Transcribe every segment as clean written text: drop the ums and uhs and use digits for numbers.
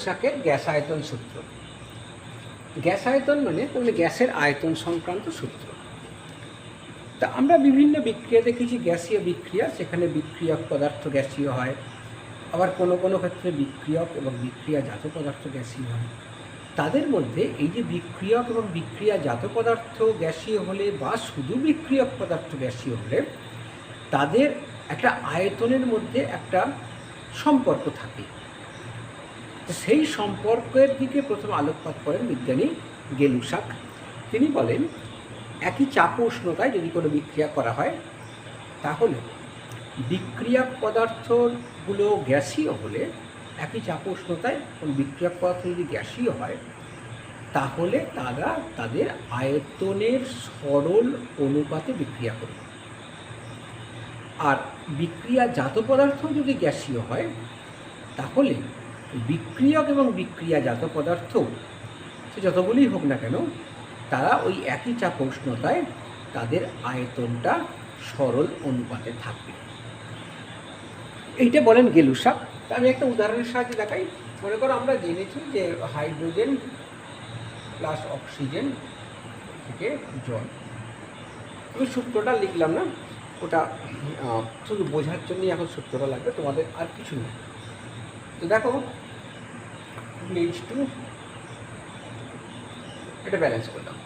গেলুসাকের gas আয়তন সূত্র। Gas আয়তন মানে গ্যাসের আয়তন সংক্রান্ত সূত্র। তা আমরা বিভিন্ন বিক্রিয়া দেখেছি, গ্যাসীয় বিক্রিয়া, সেখানে বিক্রিয়ক পদার্থ গ্যাসীয় হয়, আবার কোনো কোনো ক্ষেত্রে বিক্রিয়ক এবং বিক্রিয়াজাত পদার্থ গ্যাসীয় হয়। তাদের মধ্যে এই যে বিক্রিয়ক এবং বিক্রিয়াজাত পদার্থ গ্যাসীয় হলে বা শুধু বিক্রিয়ক পদার্থ গ্যাসীয় হলে তাদের একটা আয়তনের মধ্যে একটা সম্পর্ক থাকে। সেই সম্পর্কের দিকে প্রথম আলোকপাত করেন বিজ্ঞানী গেলুসাক। তিনি বলেন একই চাপ উষ্ণতায় যদি কোনো বিক্রিয়া করা হয় তাহলে বিক্রিয়ক পদার্থগুলো গ্যাসীয় হলে, একই চাপ উষ্ণতায় কোন বিক্রিয়ক পদার্থ যদি গ্যাসীয় হয় তাহলে তারা তাদের আয়তনের সরল অনুপাতে বিক্রিয়া করবে। আর বিক্রিয়াজাত পদার্থ যদি গ্যাসীয় হয় তাহলে বিক্রিয়ক এবং বিক্রিয়াজাত পদার্থ সে যতগুলি হোক না কেন তারা ওই একই চাপ উষ্ণতায় তাদের আয়তনটা সরল অনুপাতে থাকবে। এইটা বলেন গেলুসাক। আমি একটা উদাহরণের সাহায্যে দেখাই। মনে করো আমরা জেনেছি যে হাইড্রোজেন প্লাস অক্সিজেন থেকে জল। আমি সূত্রটা লিখলাম না, ওটা শুধু বোঝার জন্যই এখন সূত্রটা লাগবে, তোমাদের আর কিছু নেই। তো দেখো H2 এটা ব্যালেন্স করলাম।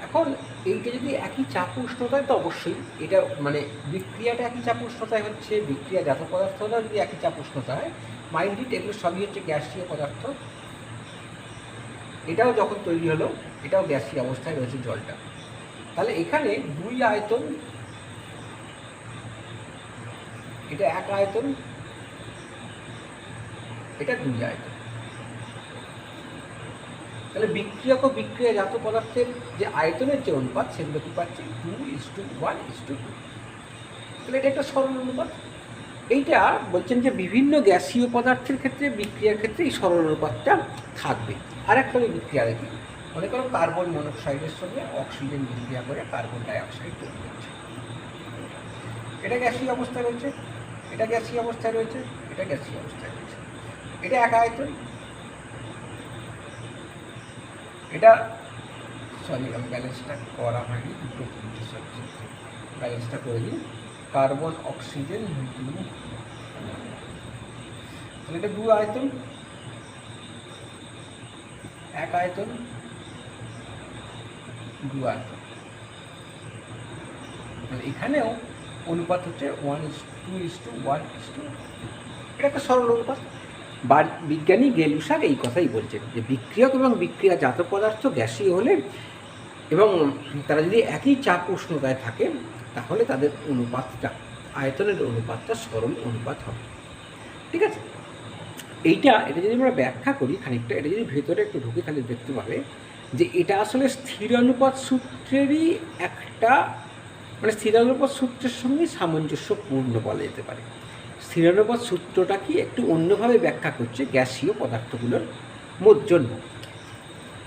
এখন এইটা যদি একই চাপ উষ্ণতায়, তো অবশ্যই এটা মানে বিক্রিয়াটা একই চাপ উষ্ণতায় হচ্ছে, বিক্রিয়াজাত পদার্থটা যদি একই চাপ উষ্ণতায়, মাইন্ড ইট এগুলো সবই হচ্ছে গ্যাসীয় পদার্থ। এটাও যখন তৈরি হলো এটাও গ্যাসীয় অবস্থায় রয়েছে জলটা। তাহলে এখানে দুই আয়তন, এটা এক আয়তন, এটা দুই আয়তন। তাহলে বিক্রিয়ক ও বিক্রিয়াজাত পদার্থের যে আয়তনের যে অনুপাত সেগুলো কি পাচ্ছি 2:1:2। তাহলে এটা একটা সরল অনুপাত। এইটা বলছেন যে বিভিন্ন গ্যাসীয় পদার্থের ক্ষেত্রে, বিক্রিয়ার ক্ষেত্রে এই সরল অনুপাতটা থাকবে। আর একটা আমি বিক্রিয়া দেখি, মনে করো কার্বন মনোক্সাইডের সঙ্গে অক্সিজেন বিক্রিয়া করে কার্বন ডাইঅক্সাইড তৈরি করছে। এটা গ্যাসীয় অবস্থায় রয়েছে, এটা গ্যাসীয় অবস্থায় রয়েছে, এটা গ্যাসীয় অবস্থায় রয়েছে। এটা এক আয়তন, এটা সরি আমি ব্যালেন্সটা করা হয়নি, দুটো তিনটে সাবজেক্ট ব্যালেন্সটা করে দিই। কার্বন অক্সিজেন তাহলে এটা দু আয়তন, এক আয়তন, দু আয়তন। এখানেও অনুপাত হচ্ছে 1:2:1:2। এটা একটা সরল অনুপাত। বা বিজ্ঞানী গেলুসাক এই কথাই বলছেন যে বিক্রিয়ক এবং বিক্রিয়াজাত পদার্থ গ্যাসীয় হলে এবং তারা যদি একই চাপ উষ্ণতায় থাকে তাহলে তাদের অনুপাতটা, আয়তনের অনুপাতটা সরল অনুপাত হবে। ঠিক আছে, এটা যদি আমরা ব্যাখ্যা করি খানিকটা, এটা যদি ভেতরে একটু ঢুকে তাহলে দেখতে পাবে যে এটা আসলে স্থিরানুপাত সূত্রেরই একটা, মানে স্থিরানুপাত সূত্রের সঙ্গে সামঞ্জস্যপূর্ণ বলা যেতে পারে। স্থিরানুপাত সূত্রটা কি একটু অন্যভাবে ব্যাখ্যা করছে গ্যাসীয় পদার্থগুলোর জন্য।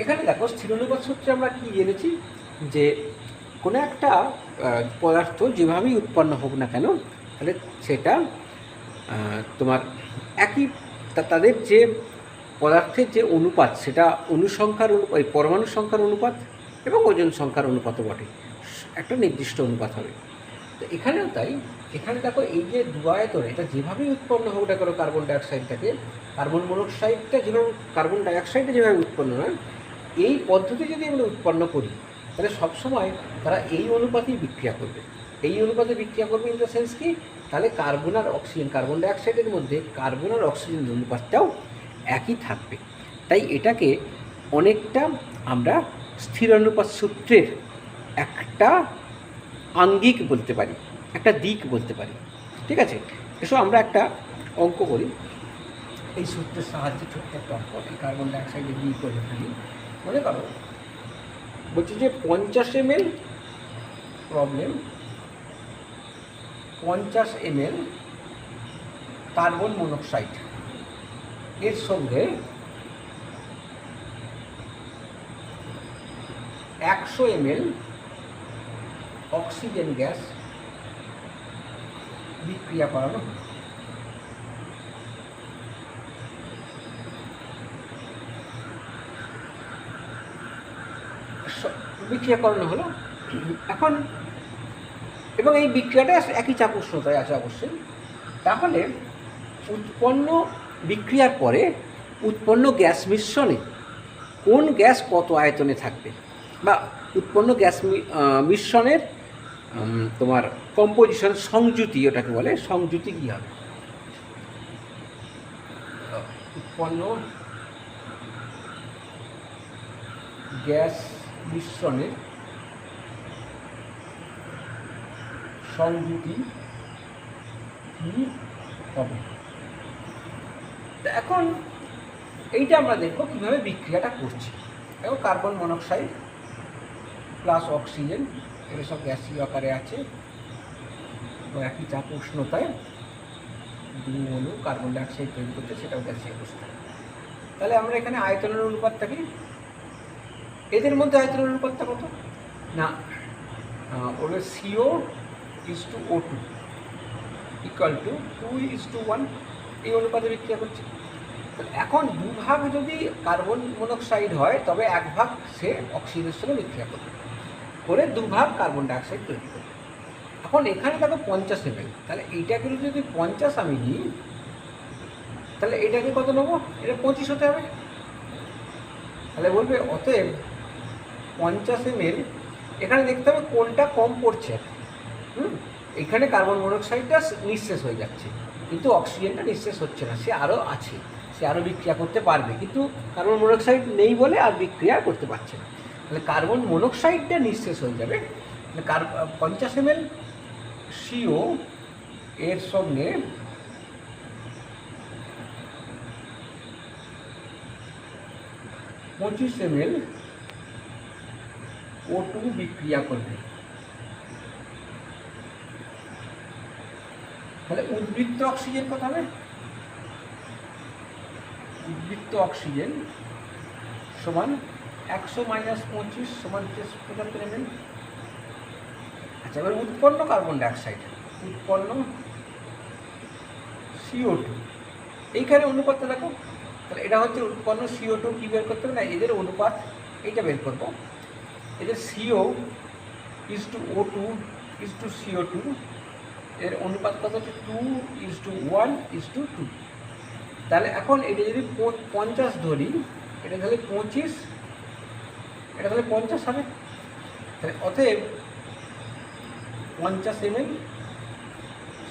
এখানে দেখো স্থিরানুপাত সূত্রে আমরা কি জেনেছি যে কোনো একটা পদার্থ যেভাবেই উৎপন্ন হোক না কেন তাহলে সেটা তোমার একই, তাদের যে পদার্থের যে অনুপাত সেটা অনুসংখ্যার পরমাণু সংখ্যার অনুপাত এবং ওজন সংখ্যার অনুপাতও বটে, একটা নির্দিষ্ট অনুপাত হবে। তো এখানেও তাই। এখানে দেখো এই যে দু আয়তন, এটা যেভাবেই উৎপন্ন হোক না কেন, কার্বন ডাইঅক্সাইডটাকে, কার্বন মনোক্সাইডটা যেভাবে, কার্বন ডাইঅক্সাইডটা যেভাবে উৎপন্ন হয়, এই পদ্ধতি যদি আমরা উৎপন্ন করি তাহলে সবসময় তারা এই অনুপাতেই বিক্রিয়া করবে। এই অনুপাতে বিক্রিয়া করবে ইন দ্য সেন্স কি, তাহলে কার্বন আর অক্সিজেন, কার্বন ডাইঅক্সাইডের মধ্যে কার্বন আর অক্সিজেনের অনুপাতটাও একই থাকবে। তাই এটাকে অনেকটা আমরা স্থিরানুপাত সূত্রের একটা আঙ্গিক বলতে পারি, একটা দিক বলতে পারি। ঠিক আছে, এসো আমরা একটা অঙ্ক করি এই সূত্রের সাহায্যে, ছোট্ট একটা অঙ্ক। এই কার্বন ডাইঅক্সাইডে দিয়ে করে ফেলি। মনে করো বলছি যে 50 ml problem, 50 ml carbon monoxide এর সঙ্গে 100 ml অক্সিজেন গ্যাস বিক্রিয়া করানো। বিক্রিয়াকরণ হলো। এখন এবং এই বিক্রিয়াটা একই চাপ উষ্ণতায় আছে অবশ্যই। তাহলে উৎপন্ন বিক্রিয়ার পরে উৎপন্ন গ্যাস মিশ্রণে কোন গ্যাস কত আয়তনে থাকবে, বা উৎপন্ন গ্যাস মিশ্রণের তোমার কম্পোজিশন, সংযুতি ওটাকে বলে, সংযুতি কী হবে? উৎপন্ন গ্যাস মিশ্রণের সংযুতি কী হবে? এখন এইটা আমরা দেখবো কীভাবে বিক্রিয়াটা করছি। এবং কার্বন মনোক্সাইড প্লাস অক্সিজেন এগুলো সব গ্যাসীয় আকারে আছে এবং একই চাপ উষ্ণতায় দু অণু কার্বন ডাইঅক্সাইড তৈরি করছে, সেটাও গ্যাসীয় অবস্থায়। তাহলে আমরা এখানে আয়তনের অনুপাতটা কি, এদের মধ্যে আয়তনের অনুপাতটা কত না, ওর CO is to O2 equal to 2:1, এই অনুপাতে বিক্রিয়া করছে। এখন দুভাগ যদি কার্বন মনোক্সাইড হয় তবে এক ভাগ সে অক্সিজেনের সঙ্গে বিক্রিয়া করবে, করে দুভাগ কার্বন ডাইঅক্সাইড তৈরি করবে। এখন এখানে দেখো 50 ml, তাহলে এইটাকে যদি 50 আমি নিই তাহলে এটাকে কত নেবো, এটা 25 হতে হবে। তাহলে বলবে অতএব 50 ml, এখানে দেখতে হবে কোনটা কম পড়ছে। এখানে কার্বন মনোক্সাইডটা নিঃশেষ হয়ে যাচ্ছে কিন্তু অক্সিজেনটা নিঃশেষ হচ্ছে না, সে আরও আছে, সে আরও বিক্রিয়া করতে পারবে, কিন্তু কার্বন মনোক্সাইড নেই বলে আর বিক্রিয়া করতে পারছে না। তাহলে কার্বন মনোক্সাইডটা নিঃশেষ হয়ে যাবে। 50 ml CO এর সঙ্গে পঁচিশ ml O2 বিক্রিয়া করবে। তাহলে উদ্বৃত্ত অক্সিজেন কত হবে? উদ্বৃত্ত অক্সিজেন সমান 100 - 25 সমান 75 ml। আচ্ছা, এবার উৎপন্ন কার্বন ডাইঅক্সাইড, উৎপন্ন CO2, এইখানে অনুপাতটা দেখো। তাহলে এটা হচ্ছে উৎপন্ন CO2, কী বের করতে হবে না, এদের অনুপাত এইটা বের করবো। এদের CO is to O2 is to CO2, এর অনুপাত কত হচ্ছে 2:1:2। তাহলে এখন এটা যদি 50 ধরি, এটা তাহলে 25, এটা তাহলে 50 হবে। তাহলে অতএব 50 ml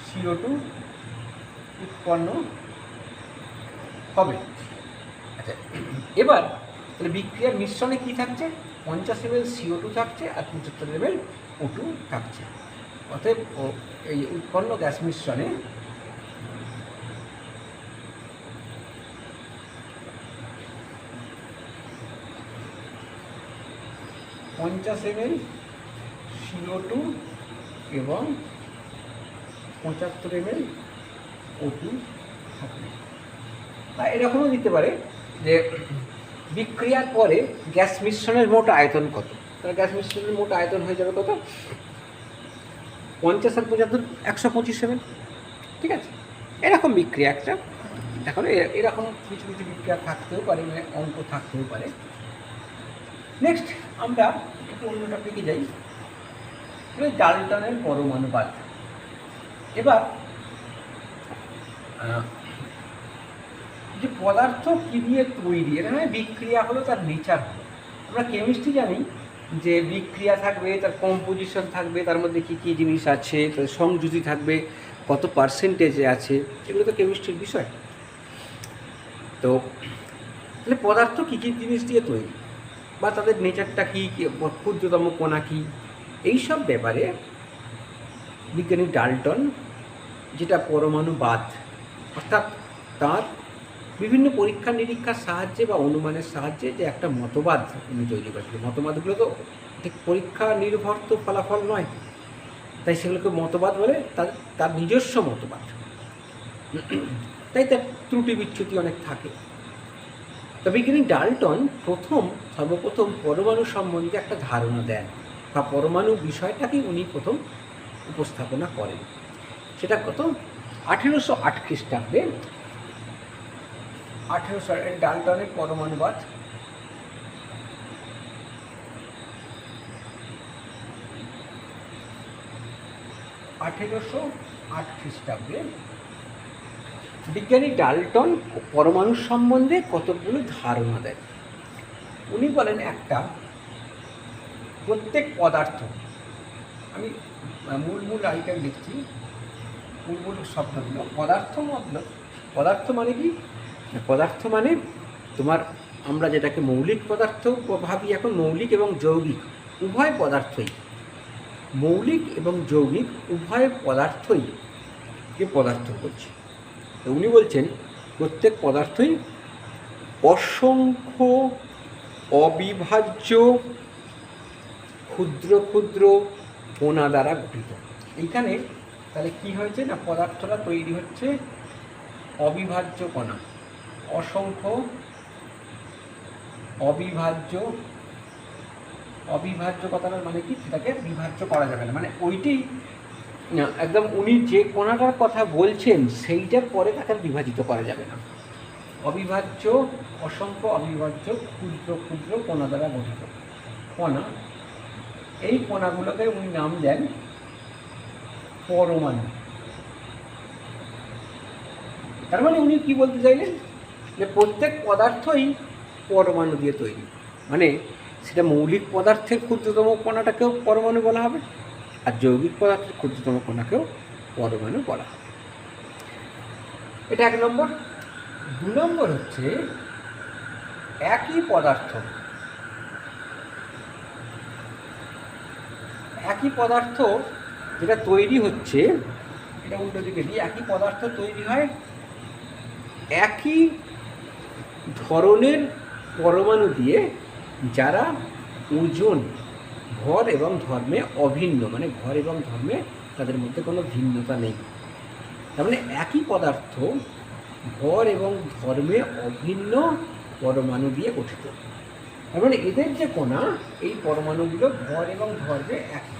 CO2 উৎপন্ন হবে। আচ্ছা, এবার তাহলে বিক্রিয়ার মিশ্রণে কী থাকছে, 50 ml CO2 থাকছে আর 75 ml O2 থাকছে। অতএব এই উৎপন্ন গ্যাস মিশ্রণে পঞ্চাশ ml CO2 এবং 75 ml O2 থাকবে। বা এরকমও দিতে পারে যে বিক্রিয়ার পরে গ্যাস মিশ্রণের মোট আয়তন কত। তাহলে গ্যাস মিশ্রণের মোট আয়তন হয়ে যাবে কত, 50 আর 75 125 ml। ঠিক আছে, এরকম বিক্রিয়া একটা। এখন এরকম কিছু কিছু বিক্রিয়া থাকতেও পারে, মানে অঙ্ক থাকতেও পারে। নেক্সট আমরা একটু অন্য টপিকে যাই, ডাল্টনের পরমাণুবাদ। এবার যে পদার্থ কী দিয়ে তৈরি, এটা মানে বিক্রিয়া হলো তার নেচার হলো। আমরা কেমিস্ট্রি জানি যে বিক্রিয়া থাকবে, তার কম্পোজিশন থাকবে, তার মধ্যে কী কী জিনিস আছে, তার সংযুতি থাকবে, কত পার্সেন্টেজে আছে, এগুলো তো কেমিস্ট্রির বিষয়। তো তাহলে পদার্থ কী কী জিনিস দিয়ে তৈরি বা তাদের নেচারটা কী, ক্ষুদ্রতম কণা কী, এইসব ব্যাপারে বিজ্ঞানী ডাল্টন, যেটা পরমাণুবাদ, অর্থাৎ তার বিভিন্ন পরীক্ষা নিরীক্ষার সাহায্যে বা অনুমানের সাহায্যে যে একটা মতবাদ উনি তৈরি করেছিলেন। মতবাদগুলো তো ঠিক পরীক্ষা নির্ভর তো ফলাফল নয়, তাই সেগুলোকে মতবাদ বলে, তার নিজস্ব মতবাদ, তাই তার ত্রুটি বিচ্যুতি অনেক থাকে। তবে বিজ্ঞানী ডাল্টন সর্বপ্রথম পরমাণু সম্বন্ধে একটা ধারণা দেন, বা পরমাণু বিষয়টাকেই উনি প্রথম উপস্থাপনা করেন। সেটা কত 1808 খ্রিস্টাব্দে, 1800 ডাল্টনের পরমাণুবাদ। 1808 খ্রিস্টাব্দে বিজ্ঞানী ডাল্টন পরমাণু সম্বন্ধে কতগুলো ধারণা দেন। উনি বলেন একটা, প্রত্যেক পদার্থ, আমি মূল আইটেম লিখছি, মূল শব্দগুলো। পদার্থ মানে কি? পদার্থ মানে তোমার আমরা যেটাকে মৌলিক পদার্থ ভাবি এখন, মৌলিক এবং যৌগিক উভয় পদার্থই, মৌলিক এবং যৌগিক উভয় পদার্থই কে পদার্থ বলছে। তো উনি বলছেন প্রত্যেক পদার্থই অসংখ্য অবিভাজ্য ক্ষুদ্র ক্ষুদ্র কণা দ্বারা গঠিত। এইখানে তাহলে কি হয়েছে না, পদার্থটা তৈরি হচ্ছে অবিভাজ্য কণা, অসংখ্য অবিভাজ্য কথাটার মানে কি, সেটাকে বিভাজ্য করা যাবে না, মানে ওইটি একদম উনি যে কণাটার কথা বলছেন সেইটার পরে তাকে বিভাজিত করা যাবে না। অবিভাজ্য, অসংখ্য অবিভাজ্য ক্ষুদ্র ক্ষুদ্র কণা দ্বারা গঠিত কণা, এই কণাগুলোকে উনি নাম দেন পরমাণু। তার মানে উনি কি বলতে চাইলেন, যে প্রত্যেক পদার্থই পরমাণু দিয়ে তৈরি, মানে সেটা মৌলিক পদার্থের ক্ষুদ্রতম কণাটাকেও পরমাণু বলা হবে, আর যৌগিক পদার্থের ক্ষুদ্রতম কণাকেও পরমাণু বলা হবে। এটা 1 নম্বর। 2 নম্বর হচ্ছে একই পদার্থ যেটা তৈরি হচ্ছে, এটা উল্টো দিকে দিই, একই পদার্থ তৈরি হয় একই ধরনের পরমাণু দিয়ে যারা ওজন, ভর এবং ধর্মে অভিন্ন, মানে ভর এবং ধর্মে তাদের মধ্যে কোনো ভিন্নতা নেই। তার মানে একই পদার্থ ভর এবং ধর্মে অভিন্ন পরমাণু দিয়ে গঠিত। তার মানে এদের যে কণা, এই পরমাণুগুলো ভর এবং ধর্মে একই।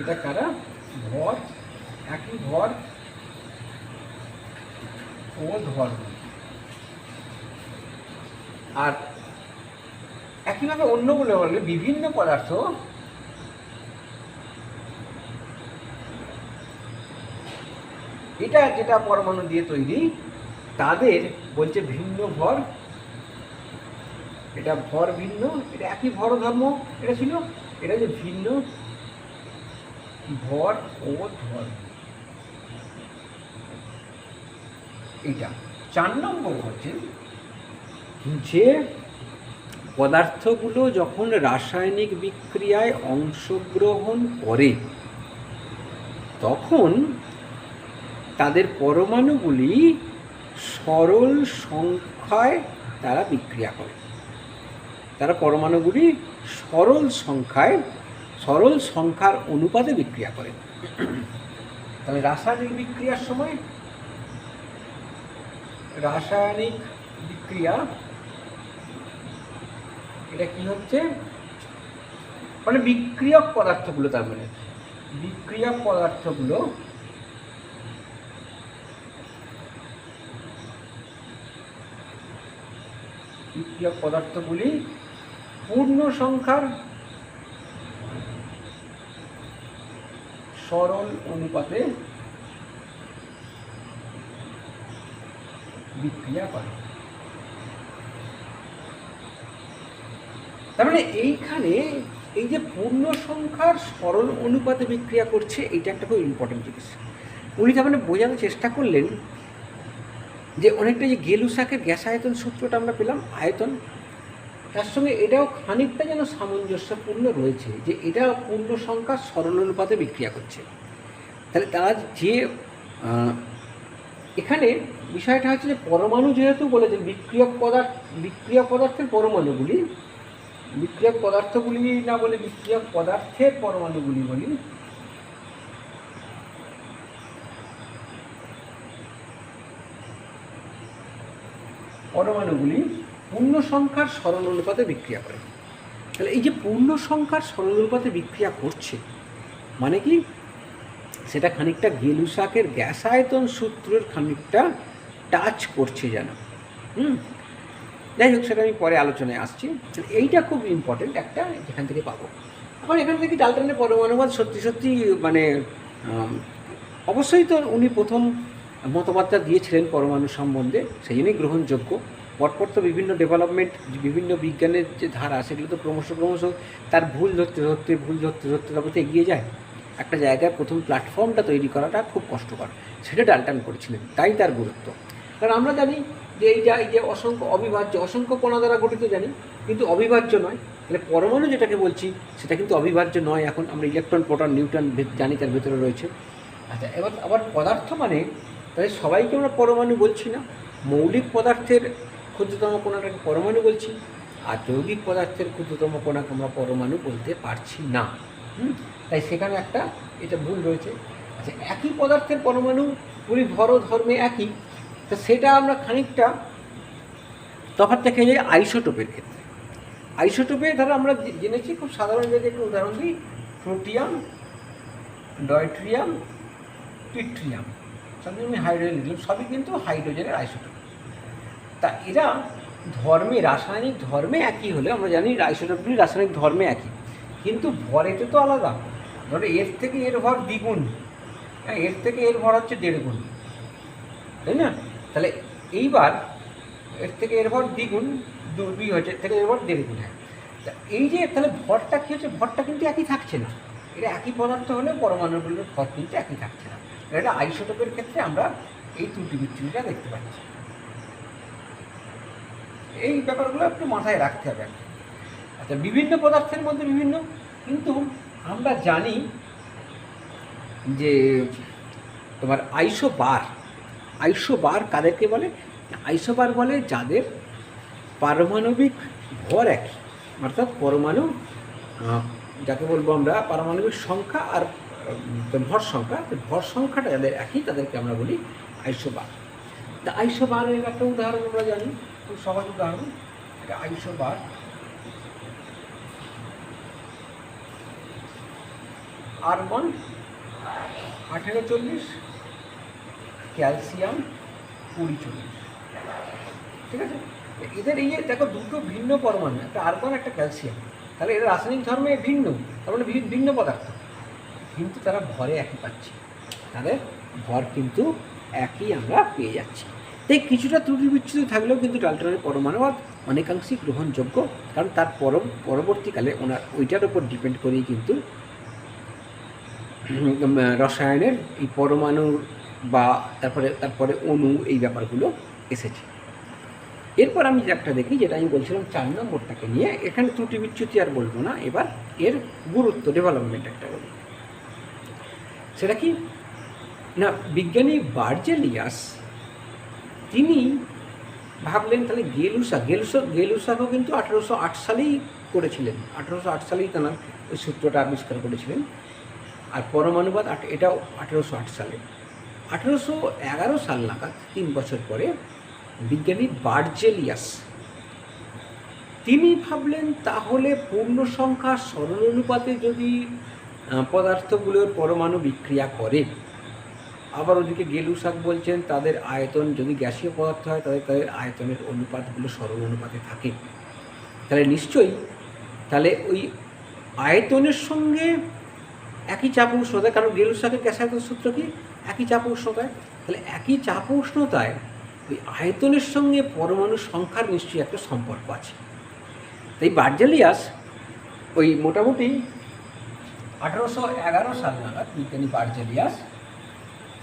এটা কারা? ভর, একই ভর ও ধর্ম। আর একইভাবে অন্যগুলো বললে বিভিন্ন পদার্থ এটা যেটা পরমাণু দিয়ে তৈরি, তাদের বলছে ভিন্ন ভর, এটা ভর ভিন্ন, এটা একই ভর ধর্ম এটা ছিল, এটা যে ভিন্ন ভর ও ধর্ম। এইটা 4 নম্বর হচ্ছে যে পদার্থগুলো যখন রাসায়নিক বিক্রিয়ায় অংশগ্রহণ করে তখন তাদের পরমাণুগুলি সরল সংখ্যায় তারা বিক্রিয়া করে। তারা পরমাণুগুলি সরল সংখ্যার অনুপাতে বিক্রিয়া করে। তাহলে রাসায়নিক বিক্রিয়া এটা কি হচ্ছে, মানে বিক্রিয়ক পদার্থগুলো, তার মানে বিক্রিয়ক পদার্থগুলি পূর্ণ সংখ্যার সরল অনুপাতে বিক্রিয়া করে। তার মানে এইখানে এই যে পূর্ণ সংখ্যার সরল অনুপাতে বিক্রিয়া করছে, এইটা একটা খুব ইম্পর্টেন্ট জিনিস। উনি তার মানে বোঝানোর চেষ্টা করলেন যে অনেকটা যে গেলুসাকের গ্যাস আয়তন সূত্রটা আমরা পেলাম, আয়তন, তার সঙ্গে এটাও খানিকটা যেন সামঞ্জস্যপূর্ণ রয়েছে, যে এটা পূর্ণ সংখ্যার সরল অনুপাতে বিক্রিয়া করছে। তাহলে তারা যে এখানে বিষয়টা হচ্ছে যে পরমাণু যেহেতু বলেছে বিক্রিয়ক পদার্থের পরমাণুগুলি, বিক্রিয়ক পদার্থগুলি না বলে বিক্রিয়ক পদার্থের পরমাণুগুলি বলি, পরমাণুগুলি পূর্ণ সংখ্যার সরল অনুপাতে বিক্রিয়া করে। তাহলে এই যে পূর্ণ সংখ্যার সরল অনুপাতে বিক্রিয়া করছে মানে কি, সেটা খানিকটা গেলুসাকের গ্যাস আয়তন সূত্রের খানিকটা টাচ করছে যেন। যাই হোক, সেটা আমি পরে আলোচনায় আসছি। এইটা খুব ইম্পর্টেন্ট একটা, যেখান থেকে পাবো। এখন এখান থেকে ডাল্টনের পরমাণুবাদ সত্যি সত্যি মানে অবশ্যই তো উনি প্রথম মতবাদটা দিয়েছিলেন পরমাণু সম্বন্ধে, সেই জন্যই গ্রহণযোগ্য। পরপর তো বিভিন্ন ডেভেলপমেন্ট, বিভিন্ন বিজ্ঞানের যে ধারা, সেগুলো তো ক্রমশ তার ভুল ধরতে তারপর তো এগিয়ে যায়। একটা জায়গায় প্রথম প্ল্যাটফর্মটা তৈরি করাটা খুব কষ্টকর, সেটা ডাল্টন করেছিলেন, তাই তার গুরুত্ব। কারণ আমরা জানি যে এই যে অসংখ্য অবিভাজ্য, অসংখ্য কণা দ্বারা গঠিত জানি, কিন্তু অবিভাজ্য নয়। তাহলে পরমাণু যেটাকে বলছি সেটা কিন্তু অবিভাজ্য নয়। এখন আমরা ইলেকট্রন, প্রোটন, নিউট্রন জানি তার ভেতরে রয়েছে। আচ্ছা, এবার আবার পদার্থ মানে তাহলে সবাইকে আমরা পরমাণু বলছি না। মৌলিক পদার্থের ক্ষুদ্রতম কণাটাকে পরমাণু বলছি, আর যৌগিক পদার্থের ক্ষুদ্রতম কণাকে আমরা পরমাণু বলতে পারছি না। তাই সেখানে একটা এটা ভুল রয়েছে। আচ্ছা, একই পদার্থের পরমাণু পুরি ভর ধর্মে একই, তো সেটা আমরা খানিকটা তফাৎ দেখা যায় আইসোটোপের ক্ষেত্রে। আইসোটোপে ধরো আমরা জেনেছি, খুব সাধারণ যদি একটু উদাহরণ দিই, প্রোটিয়াম, ডয়ট্রিয়াম, ট্রিটিয়াম, সবই আমি হাইড্রোজেন লিখলাম, সবই কিন্তু হাইড্রোজেনের আইসোটোপ। তা এরা ধর্মে, রাসায়নিক ধর্মে একই হলে আমরা জানি আইসোটোপগুলি রাসায়নিক ধর্মে একই, কিন্তু ভরেতে তো আলাদা। ধরো এর থেকে এর ভর দ্বিগুণ, হ্যাঁ, এর থেকে এর ভর হচ্ছে 1.5 গুণ, তাই না? তাহলে এইবার এর থেকে এর ভর দ্বিগুণ, 2 হচ্ছে, এর থেকে এর ভর 1.5 গুণ। হ্যাঁ, তা এই যে তাহলে ভরটা কী হচ্ছে, ভরটা কিন্তু একই থাকছে না। এটা একই পদার্থ হলে পরমাণুগুলোর ভর কিন্তু একই থাকছে না। এটা আইসোটোপের ক্ষেত্রে আমরা এই ত্রুটি বিচ্যুতিটা দেখতে পাচ্ছি। এই ব্যাপারগুলো একটু মাথায় রাখতে হবে। আচ্ছা, বিভিন্ন পদার্থের মধ্যে বিভিন্ন, কিন্তু আমরা জানি যে তোমার আইসোবার কাদেরকে বলে? আইসোবার বলে যাদের পারমাণবিক ভর একই, অর্থাৎ পরমাণু যাকে বলবো আমরা পারমাণবিক সংখ্যা আর ভর সংখ্যাটা যাদের একই, তাদেরকে আমরা বলি আইসোবার। তা আইসোবারের একটা উদাহরণ আমরা জানি, খুব সহজ উদাহরণ, এটা আইসোবার। আর্গন 1840, ক্যালসিয়াম 2040, ঠিক আছে? এদের এই দেখো দুটো ভিন্ন পরমাণু, একটা আর্গন একটা ক্যালসিয়াম, তাহলে এরা রাসায়নিক ধর্মে ভিন্ন, তার মানে ভিন্ন পদার্থ, কিন্তু তারা ভরে একই পাচ্ছি, তাদের ভর কিন্তু একই আমরা পেয়ে যাচ্ছি। তাই কিছুটা ত্রুটি বিচ্যুতি থাকলেও কিন্তু ডাল্টনের পরমাণুবাদ অনেকাংশেই গ্রহণযোগ্য, কারণ তার পরবর্তীকালে ওনার ওইটার উপর ডিপেন্ড করেই কিন্তু রসায়নের এই পরমাণু বা তারপরে অণু, এই ব্যাপারগুলো এসেছে। এরপর আমি একটা দেখি, যেটা আমি বলছিলাম 4 নম্বরটাকে নিয়ে, এখানে ত্রুটি বিচ্যুতি আর বলবো না, এবার এর গুরুত্ব, ডেভেলপমেন্ট একটা বলি। সেটা কি না, বিজ্ঞানী বার্জেলিয়াস তিনি ভাবলেন তাহলে গেলুসাকও কিন্তু 1808 সালেই করেছিলেন, 1808 সালেই তাঁর ওই সূত্রটা আবিষ্কার করেছিলেন। আর পরমাণুবাদ এটাও 1808 সালে। 1811 সাল নাগাদ, 3 বছর পরে, বিজ্ঞানী বার্জেলিয়াস তিনি ভাবলেন তাহলে পূর্ণ সংখ্যা সরল অনুপাতে যদি পদার্থগুলোর পরমাণু বিক্রিয়া করে, আবার ওদিকে গেলুসাক বলছেন তাদের আয়তন যদি গ্যাসীয় পদার্থ হয় তাদের আয়তনের অনুপাতগুলো সরল অনুপাতে থাকে, তাহলে নিশ্চয়ই তাহলে ওই আয়তনের সঙ্গে একই চাপ উষ্ণতায়, কারণ গেলুসাকের গ্যাসায়তন সূত্র কি, একই চাপ উষ্ণতায়, তাহলে একই চাপ উষ্ণতায় ওই আয়তনের সঙ্গে পরমাণুর সংখ্যার নিশ্চয়ই একটা সম্পর্ক আছে। তাই বার্জেলিয়াস ওই মোটামুটি 1811 সাল নাগাদ বিজ্ঞানী বার্জেলিয়াস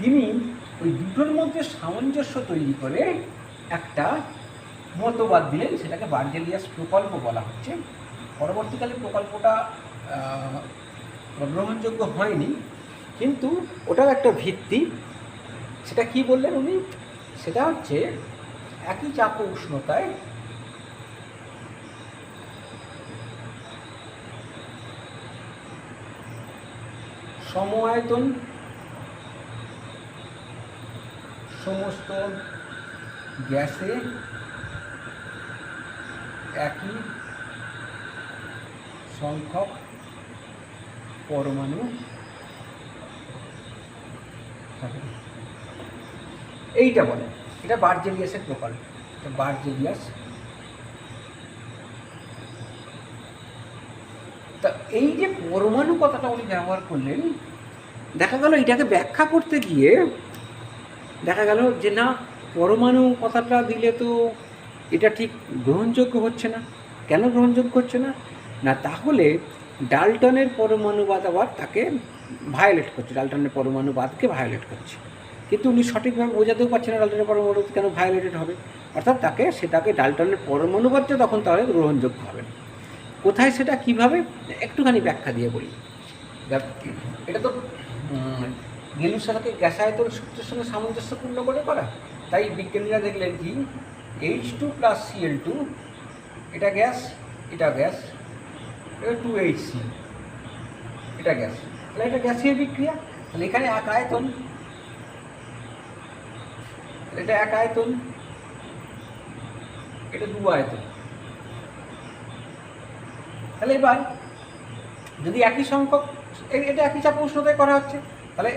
তিনি ওই দুটোর মধ্যে সামঞ্জস্য তৈরি করে একটা মতবাদ দিলেন, সেটাকে বার্জেলিয়াস প্রকল্প বলা হচ্ছে। পরবর্তীকালে প্রকল্পটা গ্রহণযোগ্য হয়নি, কিন্তু ওটার একটা ভিত্তি। সেটা কি বললেন উনি, সেটা হচ্ছে একই চাপ ও উষ্ণতায় সম আয়তন সমস্ত গ্যাসে একই সংখ্যক পরমাণু থাকে, এইটা বলে। এটা বার্জেলিয়াসের প্রকল্প, এটা বার্জেলিয়াস তা এই যে পরমাণু কথাটা উনি ব্যবহার করলেন, দেখা গেল এটাকে ব্যাখ্যা করতে গিয়ে দেখা গেল যে না, পরমাণু কথাটা দিলে তো এটা ঠিক গ্রহণযোগ্য হচ্ছে না। কেন গ্রহণযোগ্য হচ্ছে না? না, তাহলে ডাল্টনের পরমাণুবাদ আবার তাকে ভায়োলেট করছে, ডাল্টনের পরমাণুবাদকে ভায়োলেট করছে। কিন্তু উনি সঠিকভাবে বোঝাতেও পারছেন না ডাল্টনের পরমাণুবাদ কেন ভায়োলেটেড হবে, অর্থাৎ সেটাকে ডাল্টনের পরমাণুবাদটা তখন তাহলে গ্রহণযোগ্য হবে না। কোথায় সেটা কীভাবে একটুখানি ব্যাখ্যা দিয়ে বলি। এটা তো গেলুর সাথে গ্যাসায়তন সূত্রের সঙ্গে সামঞ্জস্যপূর্ণ করে করা, তাই বিজ্ঞানীরা দেখলেন কি H2 + Cl2, এটা গ্যাস, এটা গ্যাস, এটা 2HC, এটা গ্যাস, তাহলে এটা গ্যাসীয় বিক্রিয়া। তাহলে এখানে এক আয়তন, এটা এক আয়তন, এটা দু আয়তন। তাহলে এবার যদি একই সংখ্যক, এটা একই চাপ উষ্ণতায় করা হচ্ছে, তাহলে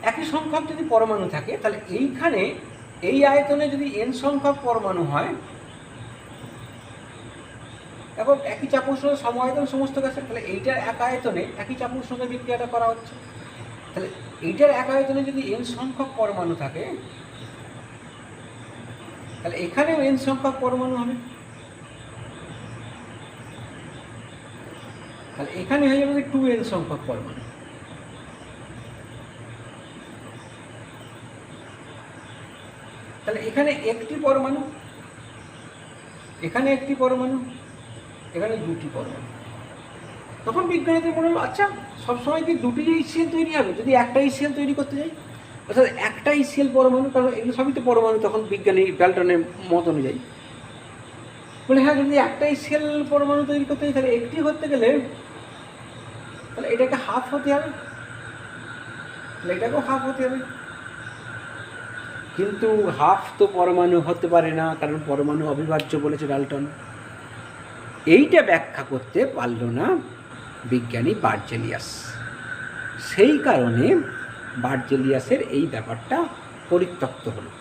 একই সংখ্যক যদি পরমাণু থাকে, তাহলে এইখানে এই আয়তনে যদি n সংখ্যক পরমাণু হয়, এবং একই চাপ উষ্ণতা সম আয়তন সমস্ত গ্যাসের, তাহলে এইটার এক আয়তনে একই চাপ উষ্ণতা বিক্রিয়াটা করা হচ্ছে। তাহলে এইটার এক আয়তনে যদি n সংখ্যক পরমাণু থাকে, তাহলে এখানেও n সংখ্যক পরমাণু হবে। তাহলে এখানে হয়ে যাবে 2n সংখ্যক পরমাণু। তাহলে এখানে একটি পরমাণু, এখানে একটি পরমাণু, এখানে দুটি পরমাণু। তখন বিজ্ঞানীদের মনে হলো আচ্ছা, সবসময় কি দুটি HCl তৈরি হবে? যদি একটা HCl তৈরি করতে যাই, অর্থাৎ একটা HCl পরমাণু, কারণ এগুলো সবই তো পরমাণু তখন বিজ্ঞানী ডাল্টনের মত অনুযায়ী বলে, হ্যাঁ যদি একটা HCl পরমাণু তৈরি করতে যাই, তাহলে একটি করতে গেলে তাহলে এটাকে হাফ হতে হবে, তাহলে এটাকেও হাফ হতে হবে। কিন্তু হাফ তো পরমাণু হতে পারে না, কারণ পরমাণু অবিভাজ্য বলেছে ডাল্টন। এইটা ব্যাখ্যা করতে পারল না বিজ্ঞানী বার্জেলিয়াস। সেই কারণে বার্জেলিয়াসের এই ব্যাপারটা পরিত্যক্ত হলো।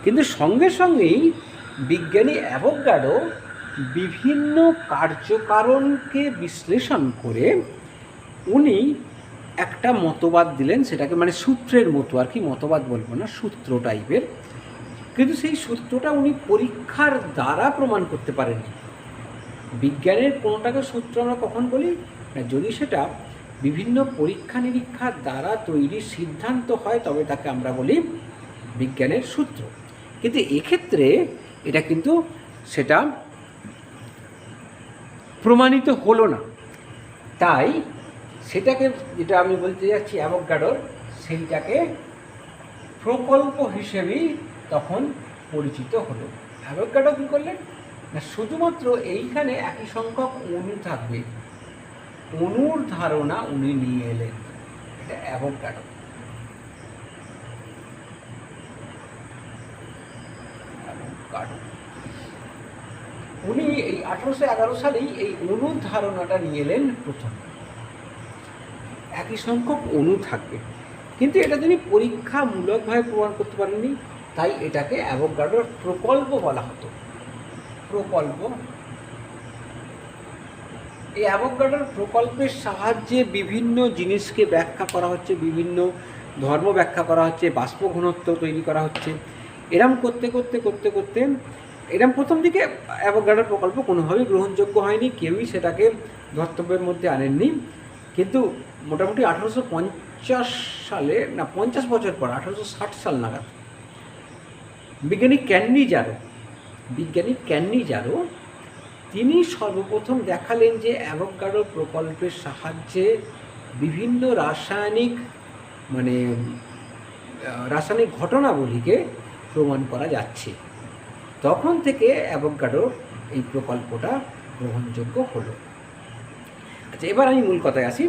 কিন্তু সঙ্গে সঙ্গেই বিজ্ঞানী অ্যাভোগাড্রো বিভিন্ন কার্যকারণকে বিশ্লেষণ করে উনি একটা মতবাদ দিলেন, সেটাকে মানে সূত্রের মতো আর কি, মতবাদ বলবো না, সূত্র টাইপের। কিন্তু সেই সূত্রটা উনি পরীক্ষার দ্বারা প্রমাণ করতে পারেননি। বিজ্ঞানের কোনোটাকে সূত্র আমরা কখন বলি না, যদি সেটা বিভিন্ন পরীক্ষা নিরীক্ষার দ্বারা তৈরি সিদ্ধান্ত হয়, তবে তাকে আমরা বলি বিজ্ঞানের সূত্র। কিন্তু এক্ষেত্রে এটা কিন্তু সেটা প্রমাণিত হলো না। তাই সেটাকে, যেটা আমি বলতে যাচ্ছি অ্যাভোগাড্রোর, সেইটাকে প্রকল্প হিসেবেই তখন পরিচিত হলো। অ্যাভোগাড্রো কী করলেন না, শুধুমাত্র এইখানে একই সংখ্যক অণু থাকবে, অণুর ধারণা উনি নিয়ে এলেন। এটা অ্যাভোগাড্রো। উনি এই 1811 সালেই এই অণুর ধারণাটা নিয়ে এলেন প্রথম। একই সংখ্যক অণু থাকবে, কিন্তু এটা তিনি পরীক্ষামূলকভাবে প্রমাণ করতে পারেননি, তাই এটাকে অ্যাভোগাড্রোর প্রকল্প বলা হতো। প্রকল্প। এই অ্যাভোগাড্রোর প্রকল্পের সাহায্যে বিভিন্ন জিনিসকে ব্যাখ্যা করা হচ্ছে, বিভিন্ন ধর্ম ব্যাখ্যা করা হচ্ছে, বাষ্প ঘনত্ব তৈরি করা হচ্ছে। এরম করতে করতে করতে করতে এরম প্রথম দিকে অ্যাভোগাড্রোর প্রকল্প কোনোভাবেই গ্রহণযোগ্য হয়নি, কেউই সেটাকে ধর্তব্যের মধ্যে আনেননি। কিন্তু মোটামুটি 1850 সালে, না 50 বছর পর, 1860 সাল নাগাদ বিজ্ঞানী ক্যান্নিজারো তিনি সর্বপ্রথম দেখালেন যে অ্যাভোগাড্রো প্রকল্পের সাহায্যে বিভিন্ন রাসায়নিক ঘটনাবলীকে প্রমাণ করা যাচ্ছে। তখন থেকে অ্যাভোগাড্রোর এই প্রকল্পটা গ্রহণযোগ্য হলো। আচ্ছা, এবার আমি মূল কথায় আসি।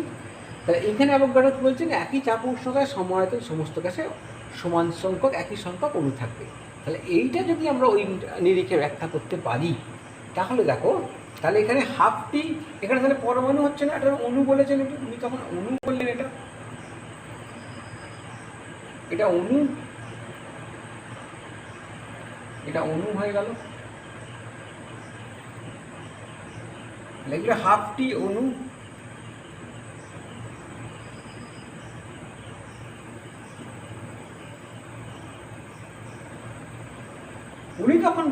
তাহলে এইখানে অ্যাভোগাড্রো বলছেন একই চাপ উষ্ণতায় সম আয়তন সমস্ত গ্যাসে সমান সংখ্যক একই সংখ্যক অণু থাকবে। তাহলে এইটা যদি আমরা ওই নিরিখে ব্যাখ্যা করতে পারি, তাহলে দেখো, তাহলে এখানে হাফটি, এখানে তাহলে পরমাণু হচ্ছে না, এটা অণু বলেছেন, উনি তখন অণু বললেন। এটা অণু, এটা অণু হয়ে গেল। এগুলো হাফটি অণু,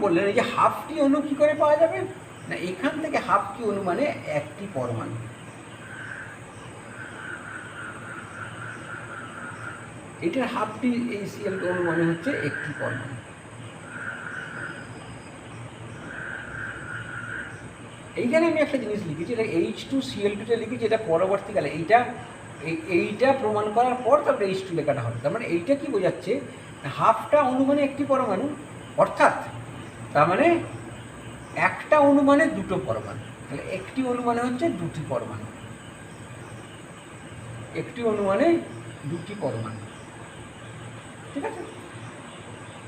বললেন এই যে হাফটি অণু কী করে পাওয়া যাবে না, এখান থেকে হাফটি অণু মানে একটি পরমাণু। এটার হাফটি এই সিএল অণু মানে হচ্ছে একটি পরমাণু। এইখানে আমি একটা জিনিস লিখেছি, এটা H2Cl2টা লিখেছি, এটা পরবর্তীকালে এইটা প্রমাণ করার পর তারপরে H2 লেখাটা হবে। তার মানে এইটা কি বোঝাচ্ছে, হাফটা অণু মানে একটি পরমাণু, অর্থাৎ তার মানে একটা অণু মানে দুটো পরমাণু। তাহলে একটি অণু মানে হচ্ছে দুটি পরমাণু, একটি অণু মানে দুটি পরমাণু, ঠিক আছে।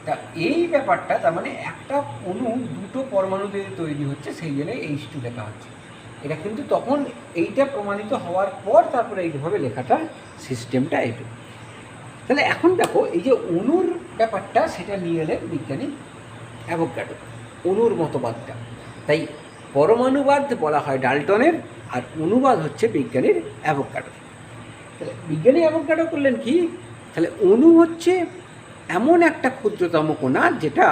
তা এই ব্যাপারটা তার মানে একটা অণু দুটো পরমাণু দিয়ে তৈরি হচ্ছে, সেই জন্য H2 লেখা হচ্ছে। এটা কিন্তু তখন এইটা প্রমাণিত হওয়ার পর তারপরে এইভাবে লেখাটা সিস্টেমটা এইটা। তাহলে এখন দেখো এই যে অণুর ব্যাপারটা সেটা নিয়ে এলেন বিজ্ঞানী অ্যাভোগাড্রো, অণুর মতবাদটা। তাই পরমাণুবাদ বলা হয় ডাল্টনের, আর অণুবাদ হচ্ছে বিজ্ঞানীর অ্যাভোগাড্রো। তাহলে বিজ্ঞানী অ্যাভোগাড্রো করলেন কি, তাহলে অণু হচ্ছে এমন একটা ক্ষুদ্রতম কণা যেটা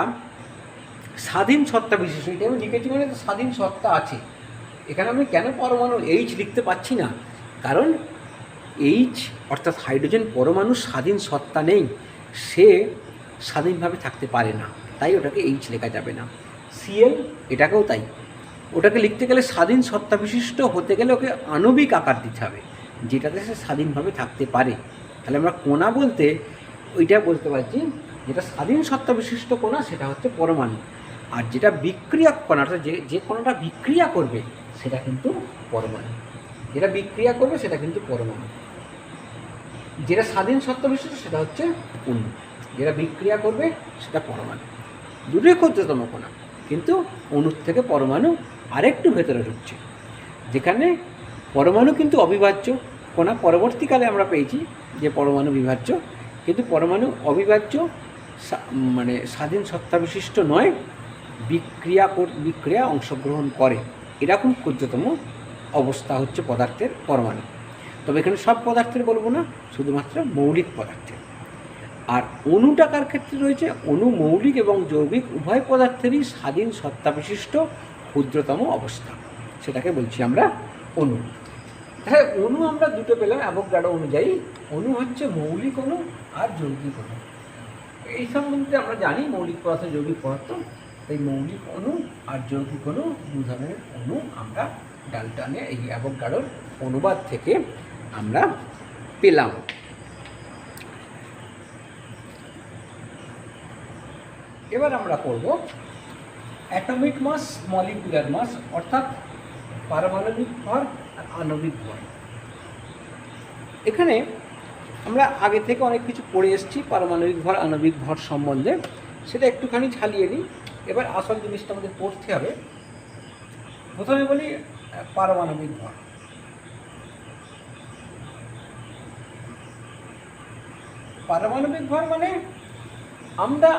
স্বাধীন সত্তা বিশেষ। এটা আমি লিখেছি মানে স্বাধীন সত্তা আছে। এখানে আমি কেন পরমাণু H লিখতে পাচ্ছি না, কারণ H অর্থাৎ হাইড্রোজেন পরমাণু স্বাধীন সত্তা নেই, সে স্বাধীনভাবে থাকতে পারে না, তাই ওটাকে H লেখা যাবে না। Cl এটাকেও তাই, ওটাকে লিখতে গেলে স্বাধীন সত্তা বিশিষ্ট হতে গেলে ওকে আণবিক আকার দিতে হবে, যেটাতে সে স্বাধীনভাবে থাকতে পারে। তাহলে আমরা কণা বলতে ওইটা বলতে পারছি, যেটা স্বাধীন সত্তা বিশিষ্ট কণা সেটা হচ্ছে পরমাণু, আর যেটা বিক্রিয়ক কণা অর্থাৎ যে কণাটা বিক্রিয়া করবে সেটা কিন্তু পরমাণু, যেটা বিক্রিয়া করবে সেটা কিন্তু পরমাণু। যেটা স্বাধীন সত্তা বিশিষ্ট সেটা হচ্ছে অণু, যেটা বিক্রিয়া করবে সেটা পরমাণু। দুটোই ক্ষুদ্রতম কণা, কিন্তু অণুর থেকে পরমাণু আরেকটু ভেতরে ঢুকছে, যেখানে পরমাণু কিন্তু অবিভাজ্য কণা। পরবর্তীকালে আমরা পেয়েছি যে পরমাণু বিভাজ্য, কিন্তু পরমাণু অবিভাজ্য মানে স্বাধীন সত্তা বিশিষ্ট নয়, বিক্রিয়া অংশগ্রহণ করে, এরকম ক্ষুদ্রতম অবস্থা হচ্ছে পদার্থের পরমাণু। তবে এখানে সব পদার্থের বলবো না, শুধুমাত্র মৌলিক পদার্থের। আর অণুটাকার ক্ষেত্রে রয়েছে অণু মৌলিক এবং যৌগিক উভয় পদার্থেরই স্বাধীন সত্তা বিশিষ্ট ক্ষুদ্রতম অবস্থা, সেটাকে বলছি আমরা অণু। হ্যাঁ, অণু আমরা দুটো পেলাম অ্যাভোগাড্রো অনুযায়ী। অণু হচ্ছে মৌলিক অণু আর যৌগিক অণু। এই সম্বন্ধে আমরা জানি মৌলিক পদার্থ যৌগিক পদার্থ, তাই মৌলিক অণু আর যৌগিক অণু দু ধরনের অণু আমরা ডাল্টনে এই অ্যাভোগাড্রোর অনুবাদ থেকে আমরা পেলাম। এবার আমরা করব অ্যাটমিক মাস, মলিকুলার মাস, অর্থাৎ পারমাণবিক ভর আর আণবিক ভর। এখানে আমরা আগে থেকে অনেক কিছু পড়ে এসেছি পারমাণবিক ভর আণবিক ভর সম্বন্ধে, সেটা একটুখানি ঝালিয়ে নিই। এবার আসল জিনিসটা আমাদের পড়তে হবে। প্রথমে বলি পারমাণবিক ভর। পারমাণবিক ভর মানে আমরা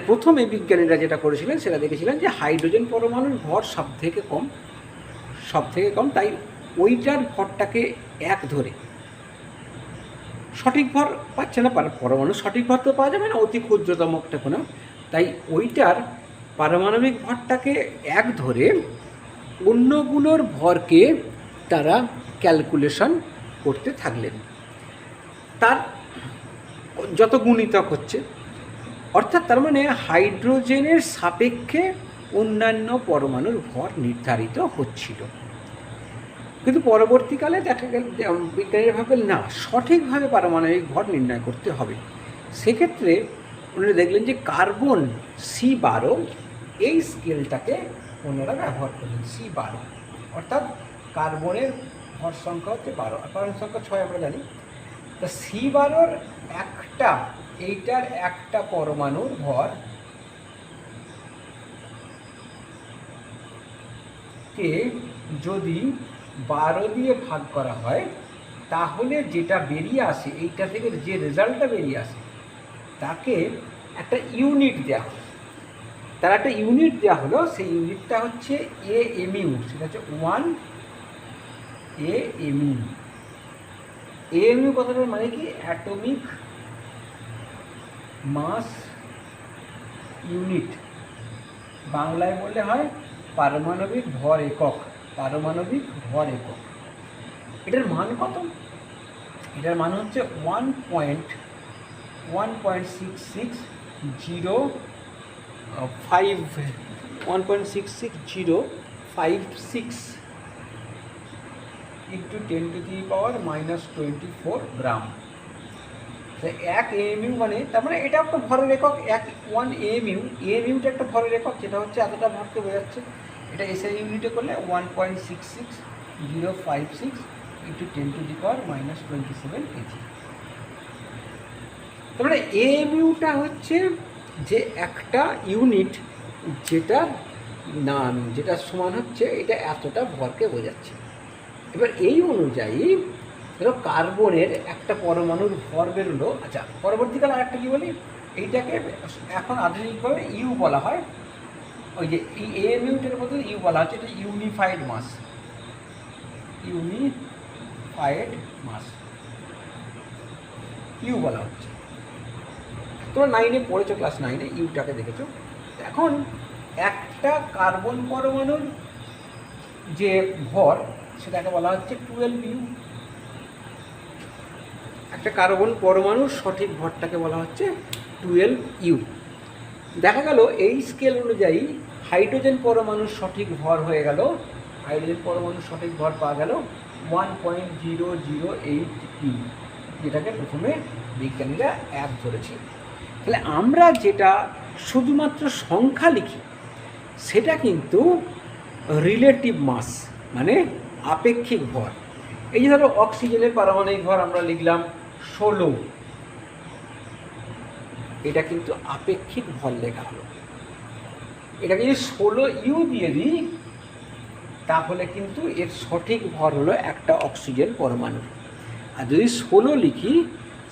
প্রথমে বিজ্ঞানীরা যেটা করেছিলেন সেটা দেখেছিলেন যে হাইড্রোজেন পরমাণুর ভর সব থেকে কম, তাই ওইটার ভরটাকে এক ধরে সঠিক ভর পাচ্ছে না, পরমাণু সঠিক ভর তো পাওয়া যাবে না, অতি ক্ষুদ্রতম একটা কোনো, তাই ওইটার পারমাণবিক ভরটাকে এক ধরে অন্যগুলোর ভরকে তারা ক্যালকুলেশন করতে থাকলেন। তার যত গুণিতক হচ্ছে, অর্থাৎ তার মানে হাইড্রোজেনের সাপেক্ষে অন্যান্য পরমাণুর ভর নির্ধারিত হচ্ছিল। কিন্তু পরবর্তীকালে দেখা গেল বিজ্ঞানীরা ভাবলেন না, সঠিকভাবে পারমাণবিক ভর নির্ণয় করতে হবে। সেক্ষেত্রে ওনারা দেখলেন যে কার্বন C12 এই স্কেলটাকে ওনারা ব্যবহার করলেন। C12 অর্থাৎ কার্বনের ভর সংখ্যা হচ্ছে 12, আর কার্বন সংখ্যা 6 আমরা জানি। তা C12 এইটার একটা পরমাণুর ভর কে যদি 12 দিয়ে ভাগ করা হয়, তাহলে যেটা বেরিয়ে আসে, এইটা থেকে যে রেজাল্টটা বেরিয়ে আসে তাকে একটা ইউনিট দেওয়া হলো। তার একটা ইউনিট দেওয়া হলো, সেই ইউনিটটা হচ্ছে AMU, সেটা হচ্ছে 1 AMU। AMU কথাটার মানে কি? Atomic mass unit. বাংলায় বললে হয় পারমাণবিক ভর একক। পারমাণবিক ভর একক। এটার মান কত? এটার মান হচ্ছে 1.6606 ইন্টু 10⁻⁻24 গ্রাম। এক এএমইউ মানে তার মানে এটা একটা ভরের একক। 1 এএমইউ, এএমইউটা একটা ভরের একক, যেটা হচ্ছে এতটা ভরকে বোঝাচ্ছে। এটা এসআই ইউনিটে করলে 1.66056 ইন্টু 10⁻⁻27 কেজি। তার মানে এএমইউটা হচ্ছে যে একটা ইউনিট যেটা সমান হচ্ছে এটা এতটা ভরকে বোঝাচ্ছে। এবার এই অনুযায়ী ধরো কার্বনের একটা পরমাণুর ভর বেরোলো। আচ্ছা, পরবর্তীকালে আরেকটা কী বলি, এইটাকে এখন আধুনিকভাবে ইউ বলা হয়। ওই যে এই এএমইউটার মধ্যে ইউ বলা হচ্ছে, এটা unified mass. Unified mass U বলা হচ্ছে। তোমরা 9-এ পড়েছো, ক্লাস 9-এ ইউটাকে দেখেছো। এখন একটা কার্বন পরমাণুর যে ভর সেটাকে বলা হচ্ছে 12 ইউ। একটা কার্বন পরমাণুর সঠিক ভরটাকে বলা হচ্ছে 12 ইউ। দেখা গেল এই স্কেল অনুযায়ী হাইড্রোজেন পরমাণুর সঠিক ভর হয়ে গেল, হাইড্রোজেন পরমাণুর সঠিক ভর পাওয়া গেল 1.008 ইউ, যেটাকে প্রথমে বিজ্ঞানীরা 1 ধরেছে। তাহলে আমরা যেটা শুধুমাত্র সংখ্যা লিখি সেটা কিন্তু রিলেটিভ মাস, মানে আপেক্ষিক ভর। এই যে ধরো অক্সিজেনের পারমাণবিক ভর আমরা লিখলাম 16, এটা কিন্তু আপেক্ষিক ভর লেখা হলো। এটাকে যদি 16 ইউ দিয়ে দিই তাহলে কিন্তু এর সঠিক ভর হলো একটা অক্সিজেন পরমাণু। আর যদি 16 লিখি